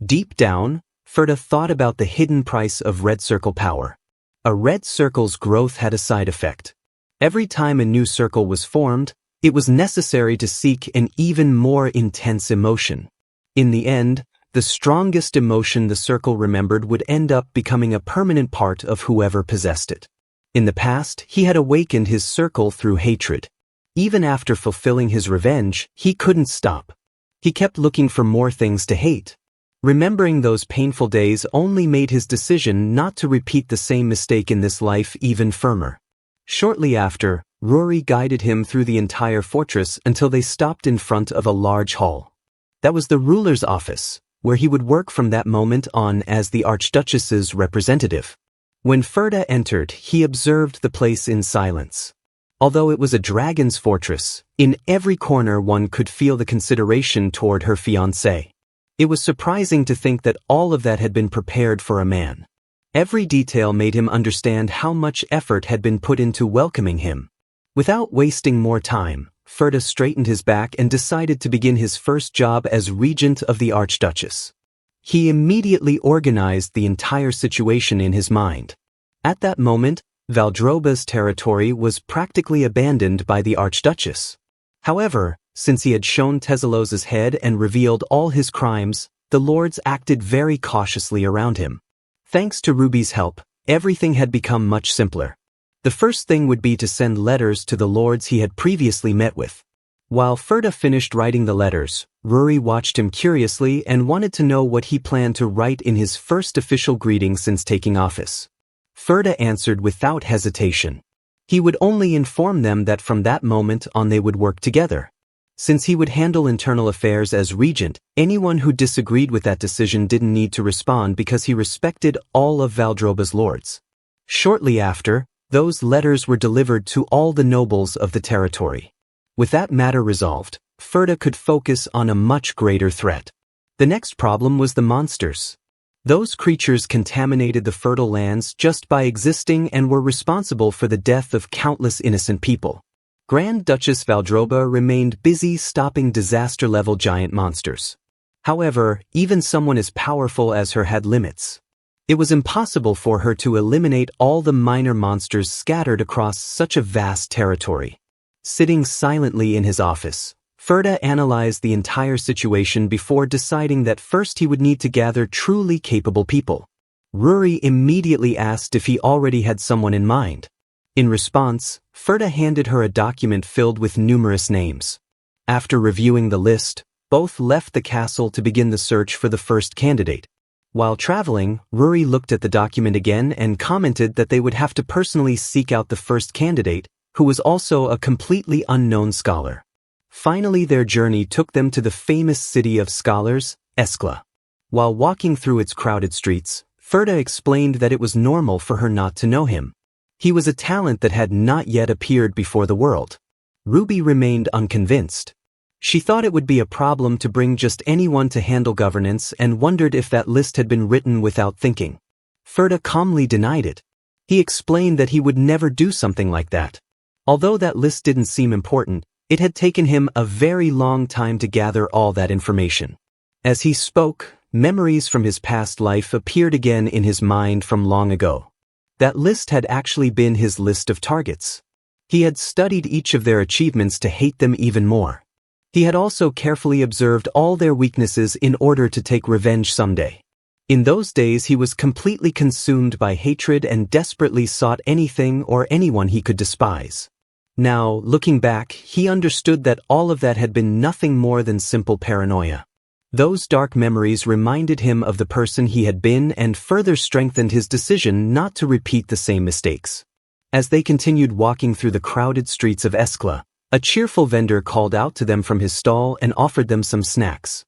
Deep down, Ferda thought about the hidden price of red circle power. A red circle's growth had a side effect. Every time a new circle was formed, it was necessary to seek an even more intense emotion. In the end, the strongest emotion the circle remembered would end up becoming a permanent part of whoever possessed it. In the past, he had awakened his circle through hatred. Even after fulfilling his revenge, he couldn't stop. He kept looking for more things to hate. Remembering those painful days only made his decision not to repeat the same mistake in this life even firmer. Shortly after, Ruri guided him through the entire fortress until they stopped in front of a large hall. That was the ruler's office, where he would work from that moment on as the Archduchess's representative. When Ferda entered, he observed the place in silence. Although it was a dragon's fortress, in every corner one could feel the consideration toward her fiancé. It was surprising to think that all of that had been prepared for a man. Every detail made him understand how much effort had been put into welcoming him. Without wasting more time, Ferda straightened his back and decided to begin his first job as regent of the Archduchess. He immediately organized the entire situation in his mind. At that moment, Valdrova's territory was practically abandoned by the Archduchess. However, since he had shown Tesalos's head and revealed all his crimes, the lords acted very cautiously around him. Thanks to Ruby's help, everything had become much simpler. The first thing would be to send letters to the lords he had previously met with. While Ferda finished writing the letters, Ruri watched him curiously and wanted to know what he planned to write in his first official greeting since taking office. Ferda answered without hesitation. He would only inform them that from that moment on they would work together. Since he would handle internal affairs as regent, anyone who disagreed with that decision didn't need to respond because he respected all of Valdrova's lords. Shortly after, those letters were delivered to all the nobles of the territory. With that matter resolved, Ferda could focus on a much greater threat. The next problem was the monsters. Those creatures contaminated the fertile lands just by existing and were responsible for the death of countless innocent people. Grand Duchess Valdrova remained busy stopping disaster-level giant monsters. However, even someone as powerful as her had limits. It was impossible for her to eliminate all the minor monsters scattered across such a vast territory. Sitting silently in his office, Ferda analyzed the entire situation before deciding that first he would need to gather truly capable people. Ruri immediately asked if he already had someone in mind. In response, Ferda handed her a document filled with numerous names. After reviewing the list, both left the castle to begin the search for the first candidate. While traveling, Ruri looked at the document again and commented that they would have to personally seek out the first candidate, who was also a completely unknown scholar. Finally, their journey took them to the famous city of scholars, Eskla. While walking through its crowded streets, Ferda explained that it was normal for her not to know him. He was a talent that had not yet appeared before the world. Ruby remained unconvinced. She thought it would be a problem to bring just anyone to handle governance and wondered if that list had been written without thinking. Ferda calmly denied it. He explained that he would never do something like that. Although that list didn't seem important, it had taken him a very long time to gather all that information. As he spoke, memories from his past life appeared again in his mind from long ago. That list had actually been his list of targets. He had studied each of their achievements to hate them even more. He had also carefully observed all their weaknesses in order to take revenge someday. In those days he was completely consumed by hatred and desperately sought anything or anyone he could despise. Now, looking back, he understood that all of that had been nothing more than simple paranoia. Those dark memories reminded him of the person he had been and further strengthened his decision not to repeat the same mistakes. As they continued walking through the crowded streets of Eskla, a cheerful vendor called out to them from his stall and offered them some snacks.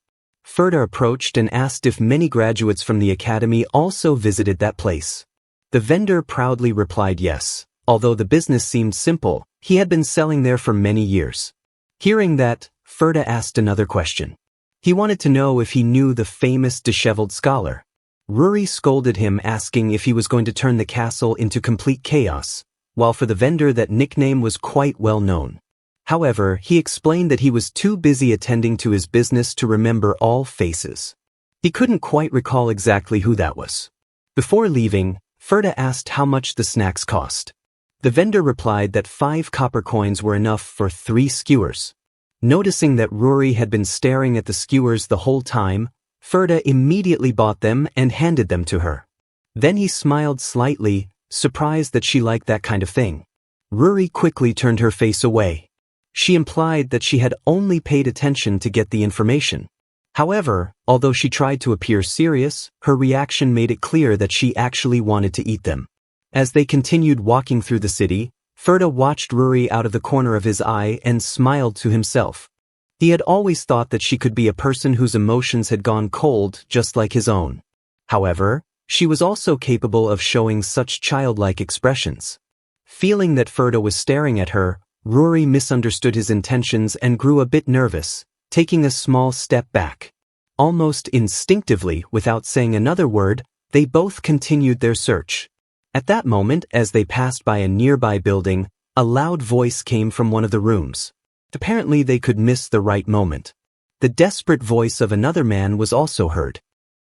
Ferda approached and asked if many graduates from the academy also visited that place. The vendor proudly replied yes. Although the business seemed simple, he had been selling there for many years. Hearing that, Ferda asked another question. He wanted to know if he knew the famous disheveled scholar. Ruri scolded him, asking if he was going to turn the castle into complete chaos, while for the vendor that nickname was quite well known. However, he explained that he was too busy attending to his business to remember all faces. He couldn't quite recall exactly who that was. Before leaving, Ferda asked how much the snacks cost. The vendor replied that 5 copper coins were enough for 3 skewers. Noticing that Ruri had been staring at the skewers the whole time, Ferda immediately bought them and handed them to her. Then he smiled slightly, surprised that she liked that kind of thing. Ruri quickly turned her face away. She implied that she had only paid attention to get the information. However, although she tried to appear serious, her reaction made it clear that she actually wanted to eat them. As they continued walking through the city, Ferda watched Ruri out of the corner of his eye and smiled to himself. He had always thought that she could be a person whose emotions had gone cold just like his own. However, she was also capable of showing such childlike expressions. Feeling that Ferda was staring at her, Ruri misunderstood his intentions and grew a bit nervous, taking a small step back. Almost instinctively, without saying another word, they both continued their search. At that moment, as they passed by a nearby building, a loud voice came from one of the rooms. Apparently they could miss the right moment. The desperate voice of another man was also heard.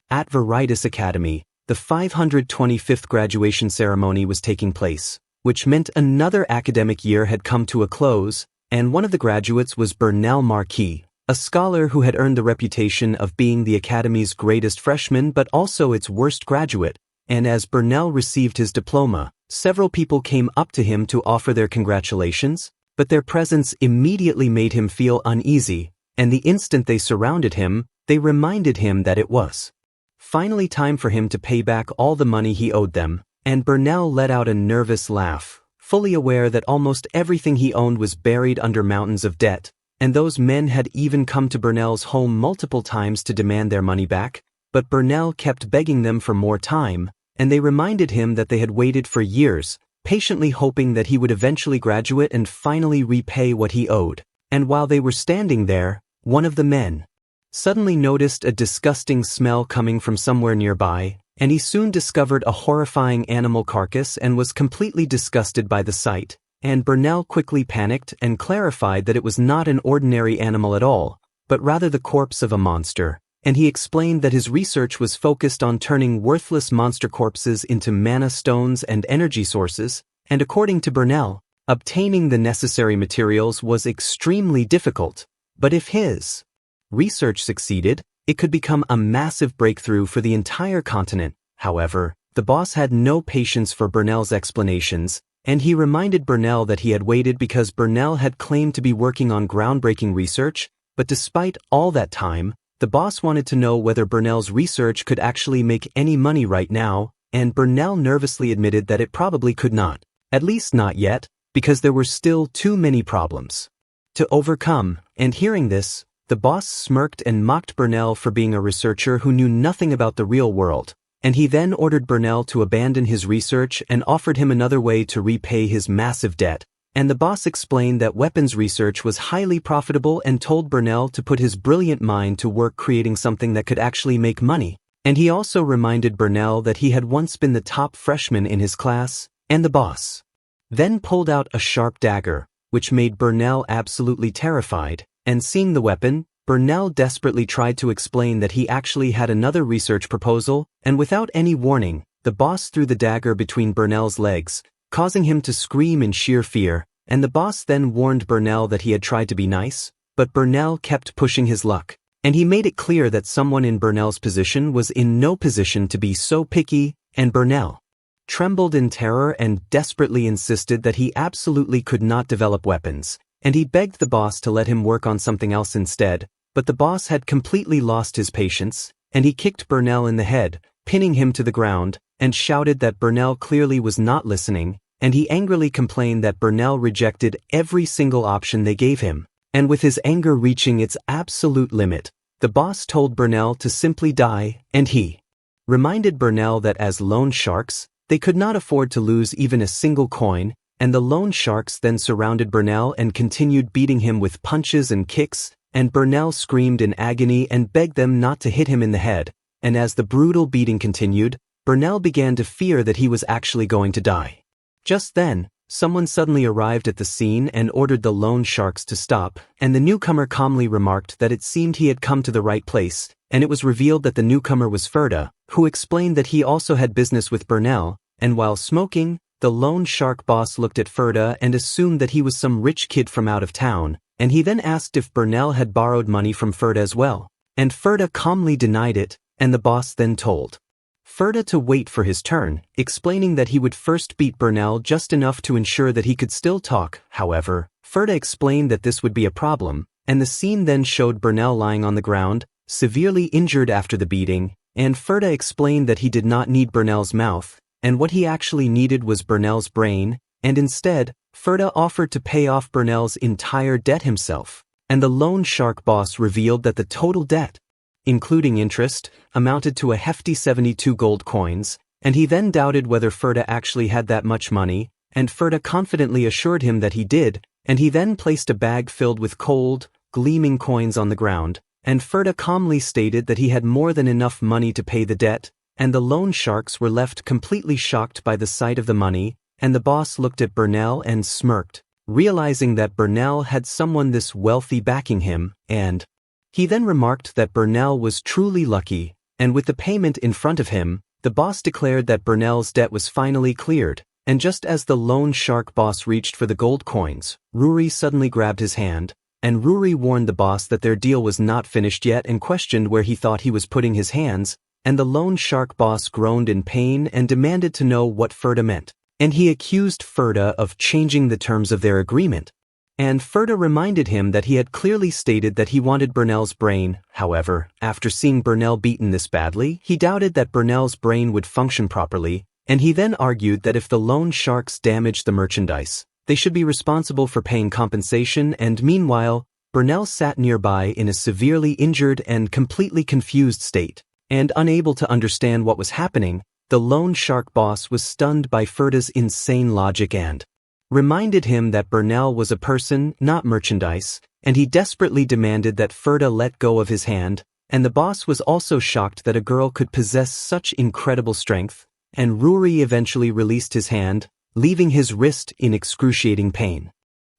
At Veritas Academy, the 525th graduation ceremony was taking place, which meant another academic year had come to a close, and one of the graduates was Bernal Marquis, a scholar who had earned the reputation of being the Academy's greatest freshman but also its worst graduate. And as Bernal received his diploma, Several people came up to him to offer their congratulations, but their presence immediately made him feel uneasy, and the instant they surrounded him, they reminded him that it was finally time for him to pay back all the money he owed them, and Burnell let out a nervous laugh, fully aware that almost everything he owned was buried under mountains of debt, and those men had even come to Burnell's home multiple times to demand their money back, but Burnell kept begging them for more time, and they reminded him that they had waited for years, patiently hoping that he would eventually graduate and finally repay what he owed. And while they were standing there, one of the men suddenly noticed a disgusting smell coming from somewhere nearby, and he soon discovered a horrifying animal carcass and was completely disgusted by the sight, and Burnell quickly panicked and clarified that it was not an ordinary animal at all, but rather the corpse of a monster, and he explained that his research was focused on turning worthless monster corpses into mana stones and energy sources, and according to Burnell, obtaining the necessary materials was extremely difficult, but if his research succeeded, it could become a massive breakthrough for the entire continent. However, the boss had no patience for Burnell's explanations, and he reminded Burnell that he had waited because Burnell had claimed to be working on groundbreaking research, but despite all that time, the boss wanted to know whether Burnell's research could actually make any money right now, and Burnell nervously admitted that it probably could not, at least not yet, because there were still too many problems to overcome, and hearing this, the boss smirked and mocked Burnell for being a researcher who knew nothing about the real world, and he then ordered Burnell to abandon his research and offered him another way to repay his massive debt, and the boss explained that weapons research was highly profitable and told Burnell to put his brilliant mind to work creating something that could actually make money, and he also reminded Burnell that he had once been the top freshman in his class, and the boss then pulled out a sharp dagger, which made Burnell absolutely terrified, and seeing the weapon, Burnell desperately tried to explain that he actually had another research proposal, and without any warning, the boss threw the dagger between Burnell's legs, causing him to scream in sheer fear, and the boss then warned Burnell that he had tried to be nice, but Burnell kept pushing his luck, and he made it clear that someone in Burnell's position was in no position to be so picky, and Burnell trembled in terror and desperately insisted that he absolutely could not develop weapons, and he begged the boss to let him work on something else instead, but the boss had completely lost his patience, and he kicked Burnell in the head, pinning him to the ground, and shouted that Burnell clearly was not listening, and he angrily complained that Burnell rejected every single option they gave him, and with his anger reaching its absolute limit, the boss told Burnell to simply die, and he reminded Burnell that as loan sharks, they could not afford to lose even a single coin, and the loan sharks then surrounded Burnell and continued beating him with punches and kicks, and Burnell screamed in agony and begged them not to hit him in the head, and as the brutal beating continued, Burnell began to fear that he was actually going to die. Just then, someone suddenly arrived at the scene and ordered the loan sharks to stop, and the newcomer calmly remarked that it seemed he had come to the right place, and it was revealed that the newcomer was Ferda, who explained that he also had business with Burnell, and while smoking, the loan shark boss looked at Ferda and assumed that he was some rich kid from out of town, and he then asked if Burnell had borrowed money from Ferda as well, and Ferda calmly denied it, and the boss then told Ferda to wait for his turn, explaining that he would first beat Burnell just enough to ensure that he could still talk. However, Ferda explained that this would be a problem, and the scene then showed Burnell lying on the ground, severely injured after the beating, and Ferda explained that he did not need Burnell's mouth, and what he actually needed was Burnell's brain, and instead, Ferda offered to pay off Burnell's entire debt himself, and the loan shark boss revealed that the total debt, including interest, amounted to a hefty 72 gold coins, and he then doubted whether Ferda actually had that much money, and Ferda confidently assured him that he did, and he then placed a bag filled with cold, gleaming coins on the ground, and Ferda calmly stated that he had more than enough money to pay the debt, and the loan sharks were left completely shocked by the sight of the money, and the boss looked at Burnell and smirked, realizing that Burnell had someone this wealthy backing him, and he then remarked that Burnell was truly lucky, and with the payment in front of him, the boss declared that Burnell's debt was finally cleared, and just as the loan shark boss reached for the gold coins, Ruri suddenly grabbed his hand, and Ruri warned the boss that their deal was not finished yet and questioned where he thought he was putting his hands, and the loan shark boss groaned in pain and demanded to know what Ferda meant. and he accused Ferda of changing the terms of their agreement. And Ferda reminded him that he had clearly stated that he wanted Burnell's brain. However, after seeing Burnell beaten this badly, he doubted that Burnell's brain would function properly, and he then argued that if the loan sharks damaged the merchandise, they should be responsible for paying compensation. And meanwhile, Burnell sat nearby in a severely injured and completely confused state, and unable to understand what was happening. The loan shark boss was stunned by Ferda's insane logic and reminded him that Burnell was a person, not merchandise, and he desperately demanded that Ferda let go of his hand, and the boss was also shocked that a girl could possess such incredible strength, and Ruri eventually released his hand, leaving his wrist in excruciating pain.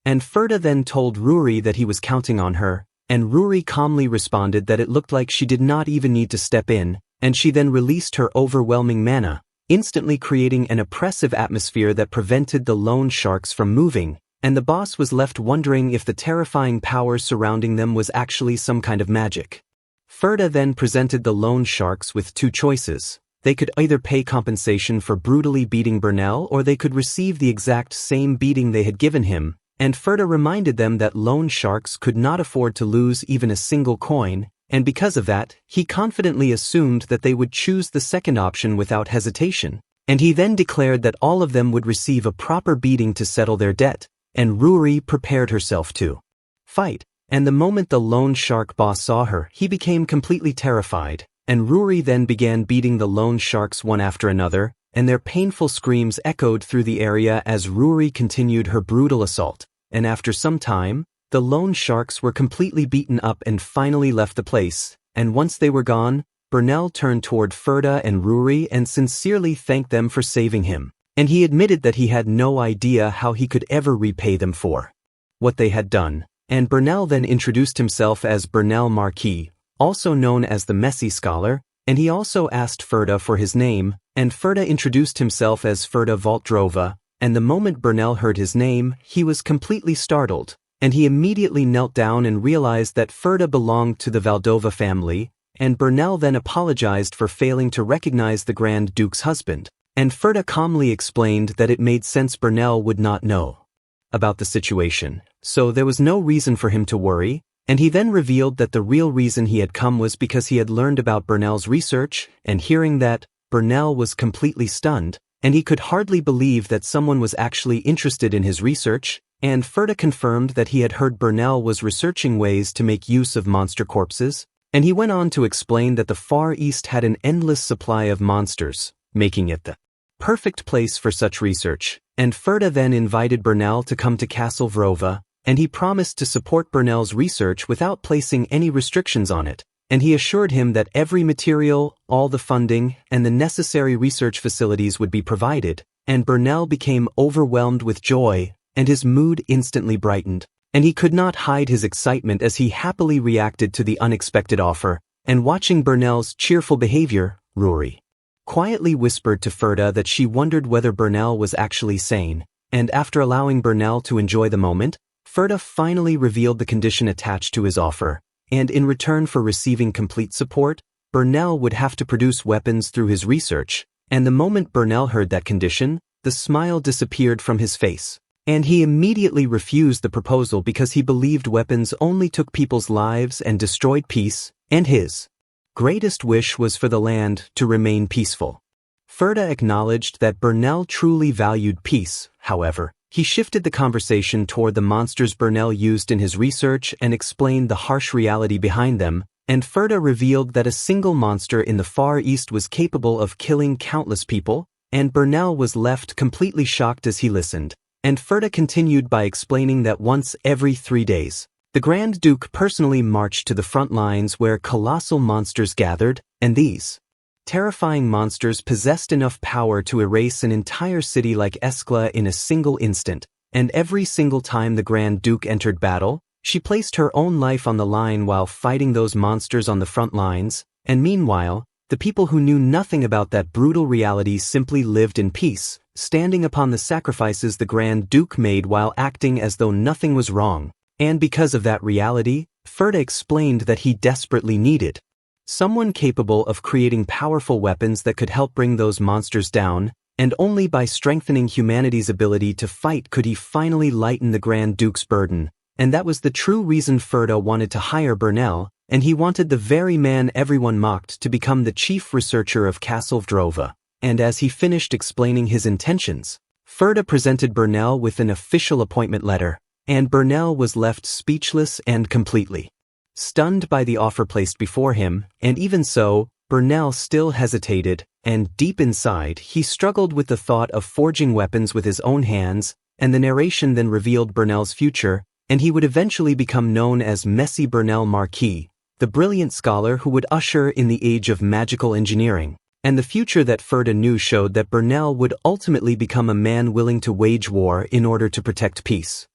And Ferda then told Ruri that he was counting on her, and Ruri calmly responded that it looked like she did not even need to step in, and she then released her overwhelming mana, instantly creating an oppressive atmosphere that prevented the loan sharks from moving, and the boss was left wondering if the terrifying power surrounding them was actually some kind of magic. Ferda then presented the loan sharks with two choices. They could either pay compensation for brutally beating Burnell, or they could receive the exact same beating they had given him, and Ferda reminded them that loan sharks could not afford to lose even a single coin, and because of that, he confidently assumed that they would choose the second option without hesitation, and he then declared that all of them would receive a proper beating to settle their debt, and Ruri prepared herself to fight, and the moment the loan shark boss saw her, he became completely terrified, and Ruri then began beating the loan sharks one after another, and their painful screams echoed through the area as Ruri continued her brutal assault, and after some time, the loan sharks were completely beaten up and finally left the place, and once they were gone, Burnell turned toward Ferda and Ruri and sincerely thanked them for saving him, and he admitted that he had no idea how he could ever repay them for what they had done, and Burnell then introduced himself as Burnell Marquis, also known as the Messy Scholar, and he also asked Ferda for his name, and Ferda introduced himself as Ferda Valdrova, and the moment Burnell heard his name, he was completely startled, and he immediately knelt down and realized that Ferda belonged to the Valdrova family, and Burnell then apologized for failing to recognize the Grand Duke's husband, and Ferda calmly explained that it made sense Burnell would not know about the situation, so there was no reason for him to worry, and he then revealed that the real reason he had come was because he had learned about Burnell's research, and hearing that, Burnell was completely stunned, and he could hardly believe that someone was actually interested in his research, and Ferda confirmed that he had heard Burnell was researching ways to make use of monster corpses, and he went on to explain that the Far East had an endless supply of monsters, making it the perfect place for such research, and Ferda then invited Burnell to come to Castle Vrova, and he promised to support Burnell's research without placing any restrictions on it, and he assured him that every material, all the funding, and the necessary research facilities would be provided, and Burnell became overwhelmed with joy, and his mood instantly brightened, and he could not hide his excitement as he happily reacted to the unexpected offer, and watching Burnell's cheerful behavior, Ruri quietly whispered to Ferda that she wondered whether Burnell was actually sane, and after allowing Burnell to enjoy the moment, Ferda finally revealed the condition attached to his offer, and in return for receiving complete support, Burnell would have to produce weapons through his research, and the moment Burnell heard that condition, the smile disappeared from his face, and he immediately refused the proposal because he believed weapons only took people's lives and destroyed peace, and his greatest wish was for the land to remain peaceful. Ferda acknowledged that Burnell truly valued peace, however, he shifted the conversation toward the monsters Burnell used in his research and explained the harsh reality behind them, and Ferda revealed that a single monster in the Far East was capable of killing countless people, and Burnell was left completely shocked as he listened, and Ferda continued by explaining that once every 3 days, the Grand Duke personally marched to the front lines where colossal monsters gathered, and these terrifying monsters possessed enough power to erase an entire city like Eskla in a single instant, and every single time the Grand Duke entered battle, she placed her own life on the line while fighting those monsters on the front lines, and meanwhile, the people who knew nothing about that brutal reality simply lived in peace, standing upon the sacrifices the Grand Duke made while acting as though nothing was wrong, and because of that reality, Ferda explained that he desperately needed someone capable of creating powerful weapons that could help bring those monsters down, and only by strengthening humanity's ability to fight could he finally lighten the Grand Duke's burden, and that was the true reason Ferda wanted to hire Burnell, and he wanted the very man everyone mocked to become the chief researcher of Castle Valdrova. And as he finished explaining his intentions, Ferda presented Burnell with an official appointment letter, and Burnell was left speechless and completely stunned by the offer placed before him, and even so, Burnell still hesitated, and deep inside he struggled with the thought of forging weapons with his own hands, and the narration then revealed Burnell's future, and he would eventually become known as Messi Burnell Marquis, the brilliant scholar who would usher in the age of magical engineering. And the future that Ferda knew showed that Burnell would ultimately become a man willing to wage war in order to protect peace.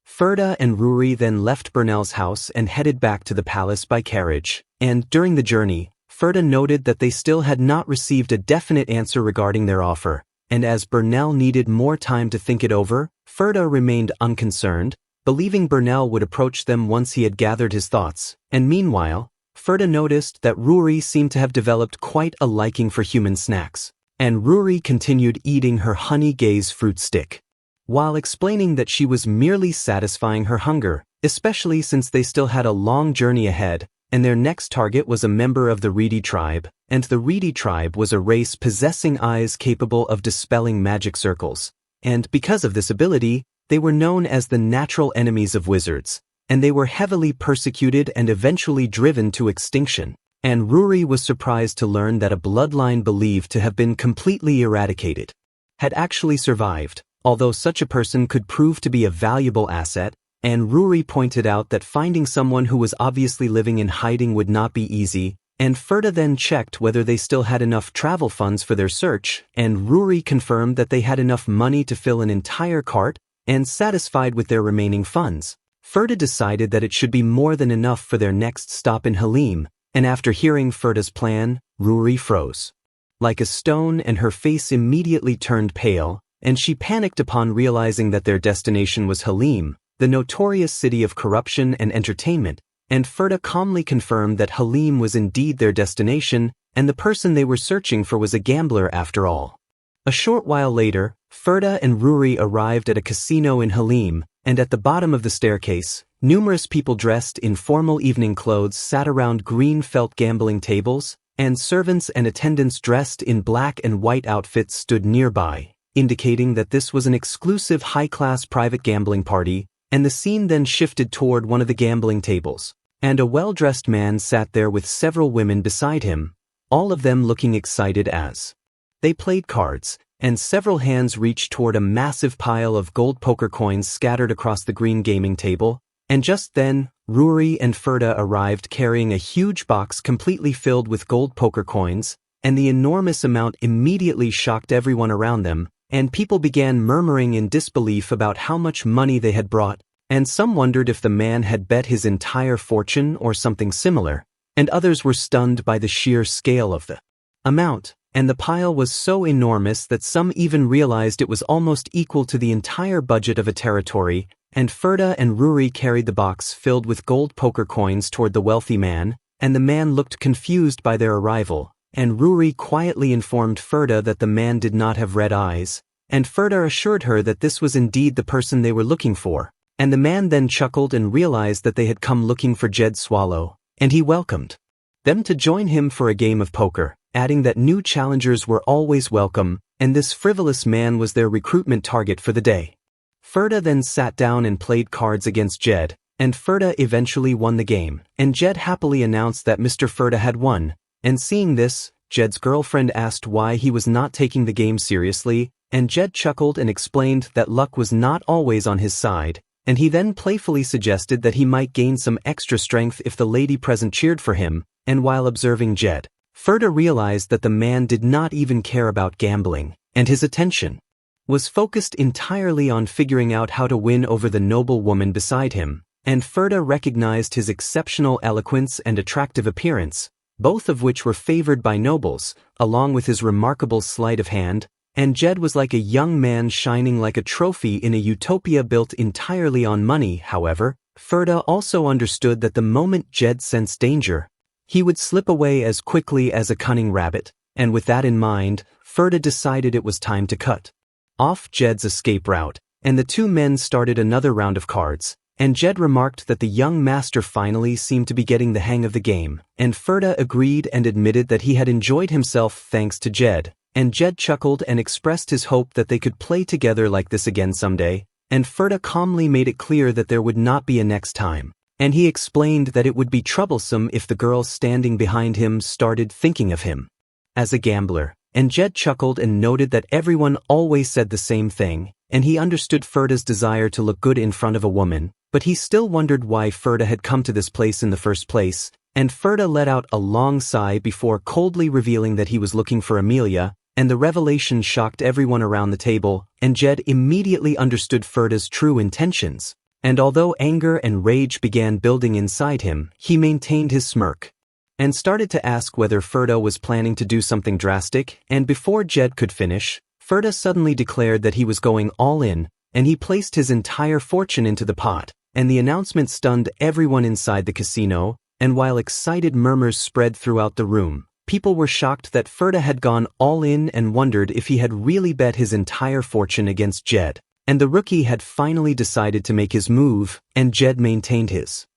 Ferda and Ruri then left Burnell's house and headed back to the palace by carriage, and during the journey, Ferda noted that they still had not received a definite answer regarding their offer, and as Burnell needed more time to think it over, Ferda remained unconcerned, believing Burnell would approach them once he had gathered his thoughts, and meanwhile, Ferda noticed that Ruri seemed to have developed quite a liking for human snacks, and Ruri continued eating her honey gaze fruit stick, while explaining that she was merely satisfying her hunger, especially since they still had a long journey ahead, and their next target was a member of the Reedy tribe, and the Reedy tribe was a race possessing eyes capable of dispelling magic circles, and because of this ability, they were known as the natural enemies of wizards, and they were heavily persecuted and eventually driven to extinction. And Ruri was surprised to learn that a bloodline believed to have been completely eradicated had actually survived, although such a person could prove to be a valuable asset, and Ruri pointed out that finding someone who was obviously living in hiding would not be easy, and Ferda then checked whether they still had enough travel funds for their search, and Ruri confirmed that they had enough money to fill an entire cart, and satisfied with their remaining funds, Ferda decided that it should be more than enough for their next stop in Halim, and after hearing Ferda's plan, Ruri froze like a stone and her face immediately turned pale, and she panicked upon realizing that their destination was Halim, the notorious city of corruption and entertainment, and Ferda calmly confirmed that Halim was indeed their destination, and the person they were searching for was a gambler after all. A short while later, Ferda and Ruri arrived at a casino in Halim, and at the bottom of the staircase, numerous people dressed in formal evening clothes sat around green felt gambling tables, and servants and attendants dressed in black and white outfits stood nearby, indicating that this was an exclusive high-class private gambling party, and the scene then shifted toward one of the gambling tables, and a well-dressed man sat there with several women beside him, all of them looking excited as they played cards, and several hands reached toward a massive pile of gold poker coins scattered across the green gaming table, and just then, Ruri and Ferda arrived carrying a huge box completely filled with gold poker coins, and the enormous amount immediately shocked everyone around them, and people began murmuring in disbelief about how much money they had brought, and some wondered if the man had bet his entire fortune or something similar, and others were stunned by the sheer scale of the amount, and the pile was so enormous that some even realized it was almost equal to the entire budget of a territory, and Ferda and Ruri carried the box filled with gold poker coins toward the wealthy man, and the man looked confused by their arrival, and Ruri quietly informed Ferda that the man did not have red eyes, and Ferda assured her that this was indeed the person they were looking for, and the man then chuckled and realized that they had come looking for Jed Swallow, and he welcomed them to join him for a game of poker, adding that new challengers were always welcome, and this frivolous man was their recruitment target for the day. Ferda then sat down and played cards against Jed, and Ferda eventually won the game, and Jed happily announced that Mr. Ferda had won, and seeing this, Jed's girlfriend asked why he was not taking the game seriously, and Jed chuckled and explained that luck was not always on his side, and he then playfully suggested that he might gain some extra strength if the lady present cheered for him, and while observing Jed, Ferda realized that the man did not even care about gambling, and his attention was focused entirely on figuring out how to win over the noble woman beside him, and Ferda recognized his exceptional eloquence and attractive appearance, both of which were favored by nobles, along with his remarkable sleight of hand, and Jed was like a young man shining like a trophy in a utopia built entirely on money. However, Ferda also understood that the moment Jed sensed danger, he would slip away as quickly as a cunning rabbit, and with that in mind, Ferda decided it was time to cut off Jed's escape route, and the two men started another round of cards, and Jed remarked that the young master finally seemed to be getting the hang of the game, and Ferda agreed and admitted that he had enjoyed himself thanks to Jed, and Jed chuckled and expressed his hope that they could play together like this again someday, and Ferda calmly made it clear that there would not be a next time, and he explained that it would be troublesome if the girl standing behind him started thinking of him as a gambler, and Jed chuckled and noted that everyone always said the same thing, and he understood Ferda's desire to look good in front of a woman, but he still wondered why Ferda had come to this place in the first place, and Ferda let out a long sigh before coldly revealing that he was looking for Amelia, and the revelation shocked everyone around the table, and Jed immediately understood Ferda's true intentions, and although anger and rage began building inside him, he maintained his smirk and started to ask whether Ferda was planning to do something drastic, and before Jed could finish, Ferda suddenly declared that he was going all in, and he placed his entire fortune into the pot, and the announcement stunned everyone inside the casino, and while excited murmurs spread throughout the room, people were shocked that Ferda had gone all in and wondered if he had really bet his entire fortune against Jed, and the rookie had finally decided to make his move, and Jed maintained his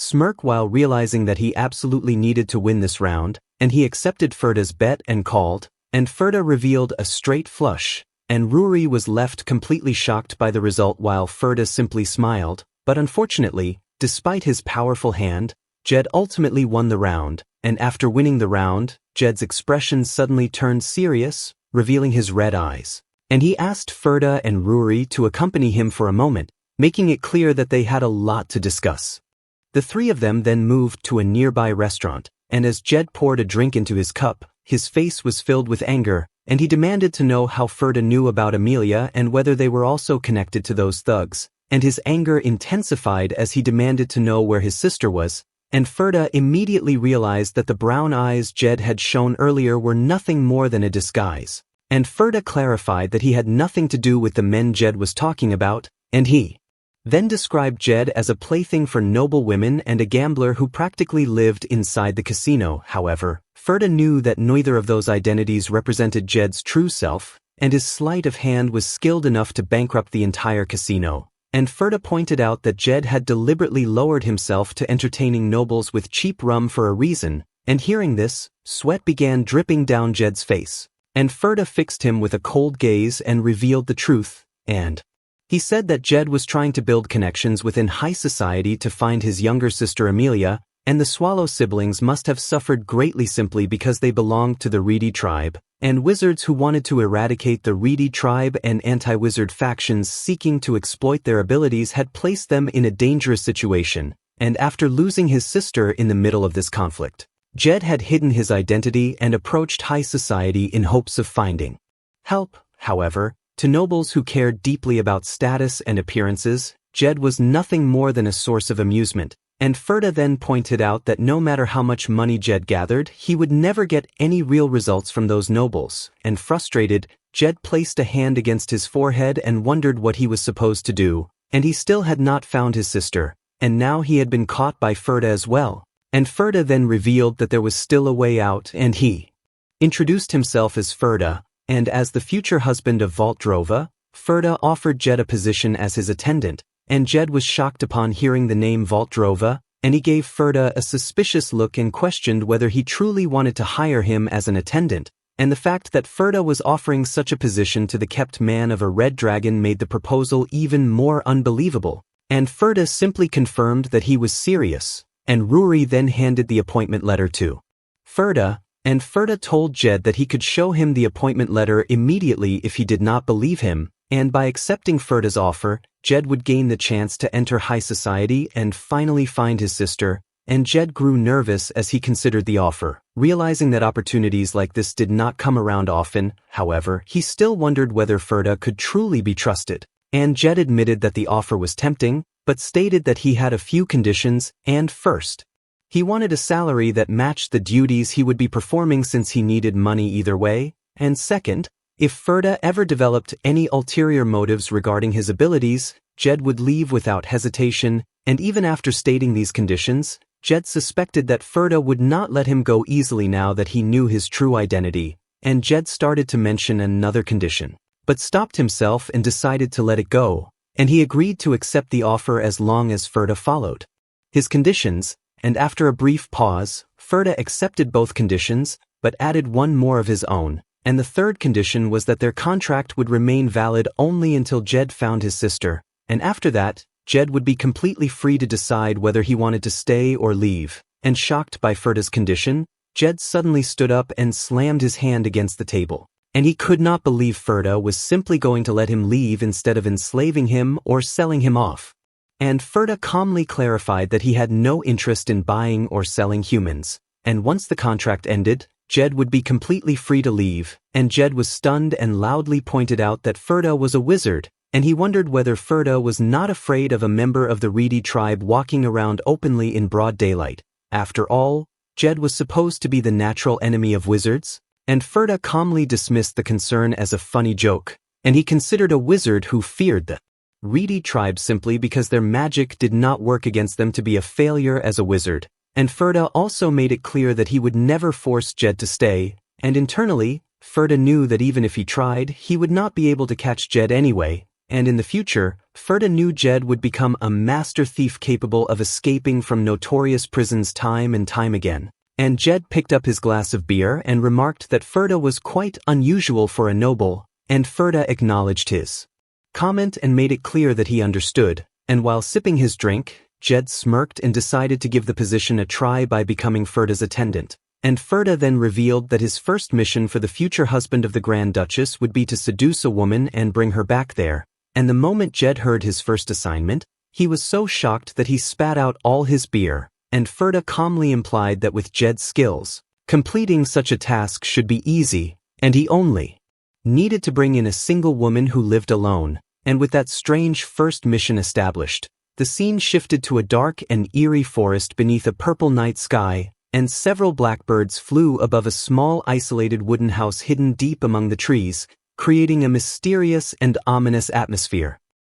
smirk while realizing that he absolutely needed to win this round, and he accepted Ferda's bet and called, and Ferda revealed a straight flush, and Rory was left completely shocked by the result while Ferda simply smiled, but unfortunately, despite his powerful hand, Jed ultimately won the round, and after winning the round, Jed's expression suddenly turned serious, revealing his red eyes, and he asked Ferda and Rory to accompany him for a moment, making it clear that they had a lot to discuss. The three of them then moved to a nearby restaurant, and as Jed poured a drink into his cup, his face was filled with anger, and he demanded to know how Ferda knew about Amelia and whether they were also connected to those thugs, and his anger intensified as he demanded to know where his sister was, and Ferda immediately realized that the brown eyes Jed had shown earlier were nothing more than a disguise, and Ferda clarified that he had nothing to do with the men Jed was talking about, and he then described Jed as a plaything for noble women and a gambler who practically lived inside the casino. However, Ferda knew that neither of those identities represented Jed's true self, and his sleight of hand was skilled enough to bankrupt the entire casino. And Ferda pointed out that Jed had deliberately lowered himself to entertaining nobles with cheap rum for a reason, and hearing this, sweat began dripping down Jed's face. And Ferda fixed him with a cold gaze and revealed the truth, and he said that Jed was trying to build connections within high society to find his younger sister Amelia, and the Swallow siblings must have suffered greatly simply because they belonged to the Reedy tribe, and wizards who wanted to eradicate the Reedy tribe and anti-wizard factions seeking to exploit their abilities had placed them in a dangerous situation, and after losing his sister in the middle of this conflict, Jed had hidden his identity and approached high society in hopes of finding help. However, to nobles who cared deeply about status and appearances, Jed was nothing more than a source of amusement, and Ferda then pointed out that no matter how much money Jed gathered, he would never get any real results from those nobles, and frustrated, Jed placed a hand against his forehead and wondered what he was supposed to do, and he still had not found his sister, and now he had been caught by Ferda as well, and Ferda then revealed that there was still a way out, and he introduced himself as Ferda, and as the future husband of Valdrova, Ferda offered Jed a position as his attendant, and Jed was shocked upon hearing the name Valdrova, and he gave Ferda a suspicious look and questioned whether he truly wanted to hire him as an attendant, and the fact that Ferda was offering such a position to the kept man of a red dragon made the proposal even more unbelievable, and Ferda simply confirmed that he was serious, and Rory then handed the appointment letter to Ferda, and Ferda told Jed that he could show him the appointment letter immediately if he did not believe him, and by accepting Ferda's offer, Jed would gain the chance to enter high society and finally find his sister, and Jed grew nervous as he considered the offer, realizing that opportunities like this did not come around often. However, he still wondered whether Ferda could truly be trusted, and Jed admitted that the offer was tempting, but stated that he had a few conditions, and first, he wanted a salary that matched the duties he would be performing since he needed money either way, and second, if Ferda ever developed any ulterior motives regarding his abilities, Jed would leave without hesitation, and even after stating these conditions, Jed suspected that Ferda would not let him go easily now that he knew his true identity, and Jed started to mention another condition, but stopped himself and decided to let it go, and he agreed to accept the offer as long as Ferda followed his conditions, and after a brief pause, Ferda accepted both conditions, but added one more of his own, and the third condition was that their contract would remain valid only until Jed found his sister, and after that, Jed would be completely free to decide whether he wanted to stay or leave. And shocked by Ferda's condition, Jed suddenly stood up and slammed his hand against the table. And he could not believe Ferda was simply going to let him leave instead of enslaving him or selling him off. And Ferda calmly clarified that he had no interest in buying or selling humans, and once the contract ended, Jed would be completely free to leave, and Jed was stunned and loudly pointed out that Ferda was a wizard, and he wondered whether Ferda was not afraid of a member of the Reedy tribe walking around openly in broad daylight. After all, Jed was supposed to be the natural enemy of wizards, and Ferda calmly dismissed the concern as a funny joke, and he considered a wizard who feared the Reedy tribe simply because their magic did not work against them to be a failure as a wizard, and Ferda also made it clear that he would never force Jed to stay, and internally, Ferda knew that even if he tried, he would not be able to catch Jed anyway, and in the future, Ferda knew Jed would become a master thief capable of escaping from notorious prisons time and time again. And Jed picked up his glass of beer and remarked that Ferda was quite unusual for a noble, and Ferda acknowledged his comment and made it clear that he understood, and while sipping his drink, Jed smirked and decided to give the position a try by becoming Ferda's attendant. And Ferda then revealed that his first mission for the future husband of the Grand Duchess would be to seduce a woman and bring her back there. And the moment Jed heard his first assignment, he was so shocked that he spat out all his beer, and Ferda calmly implied that with Jed's skills, completing such a task should be easy, and he only needed to bring in a single woman who lived alone, and with that strange first mission established, the scene shifted to a dark and eerie forest beneath a purple night sky, and several blackbirds flew above a small isolated wooden house hidden deep among the trees, creating a mysterious and ominous atmosphere.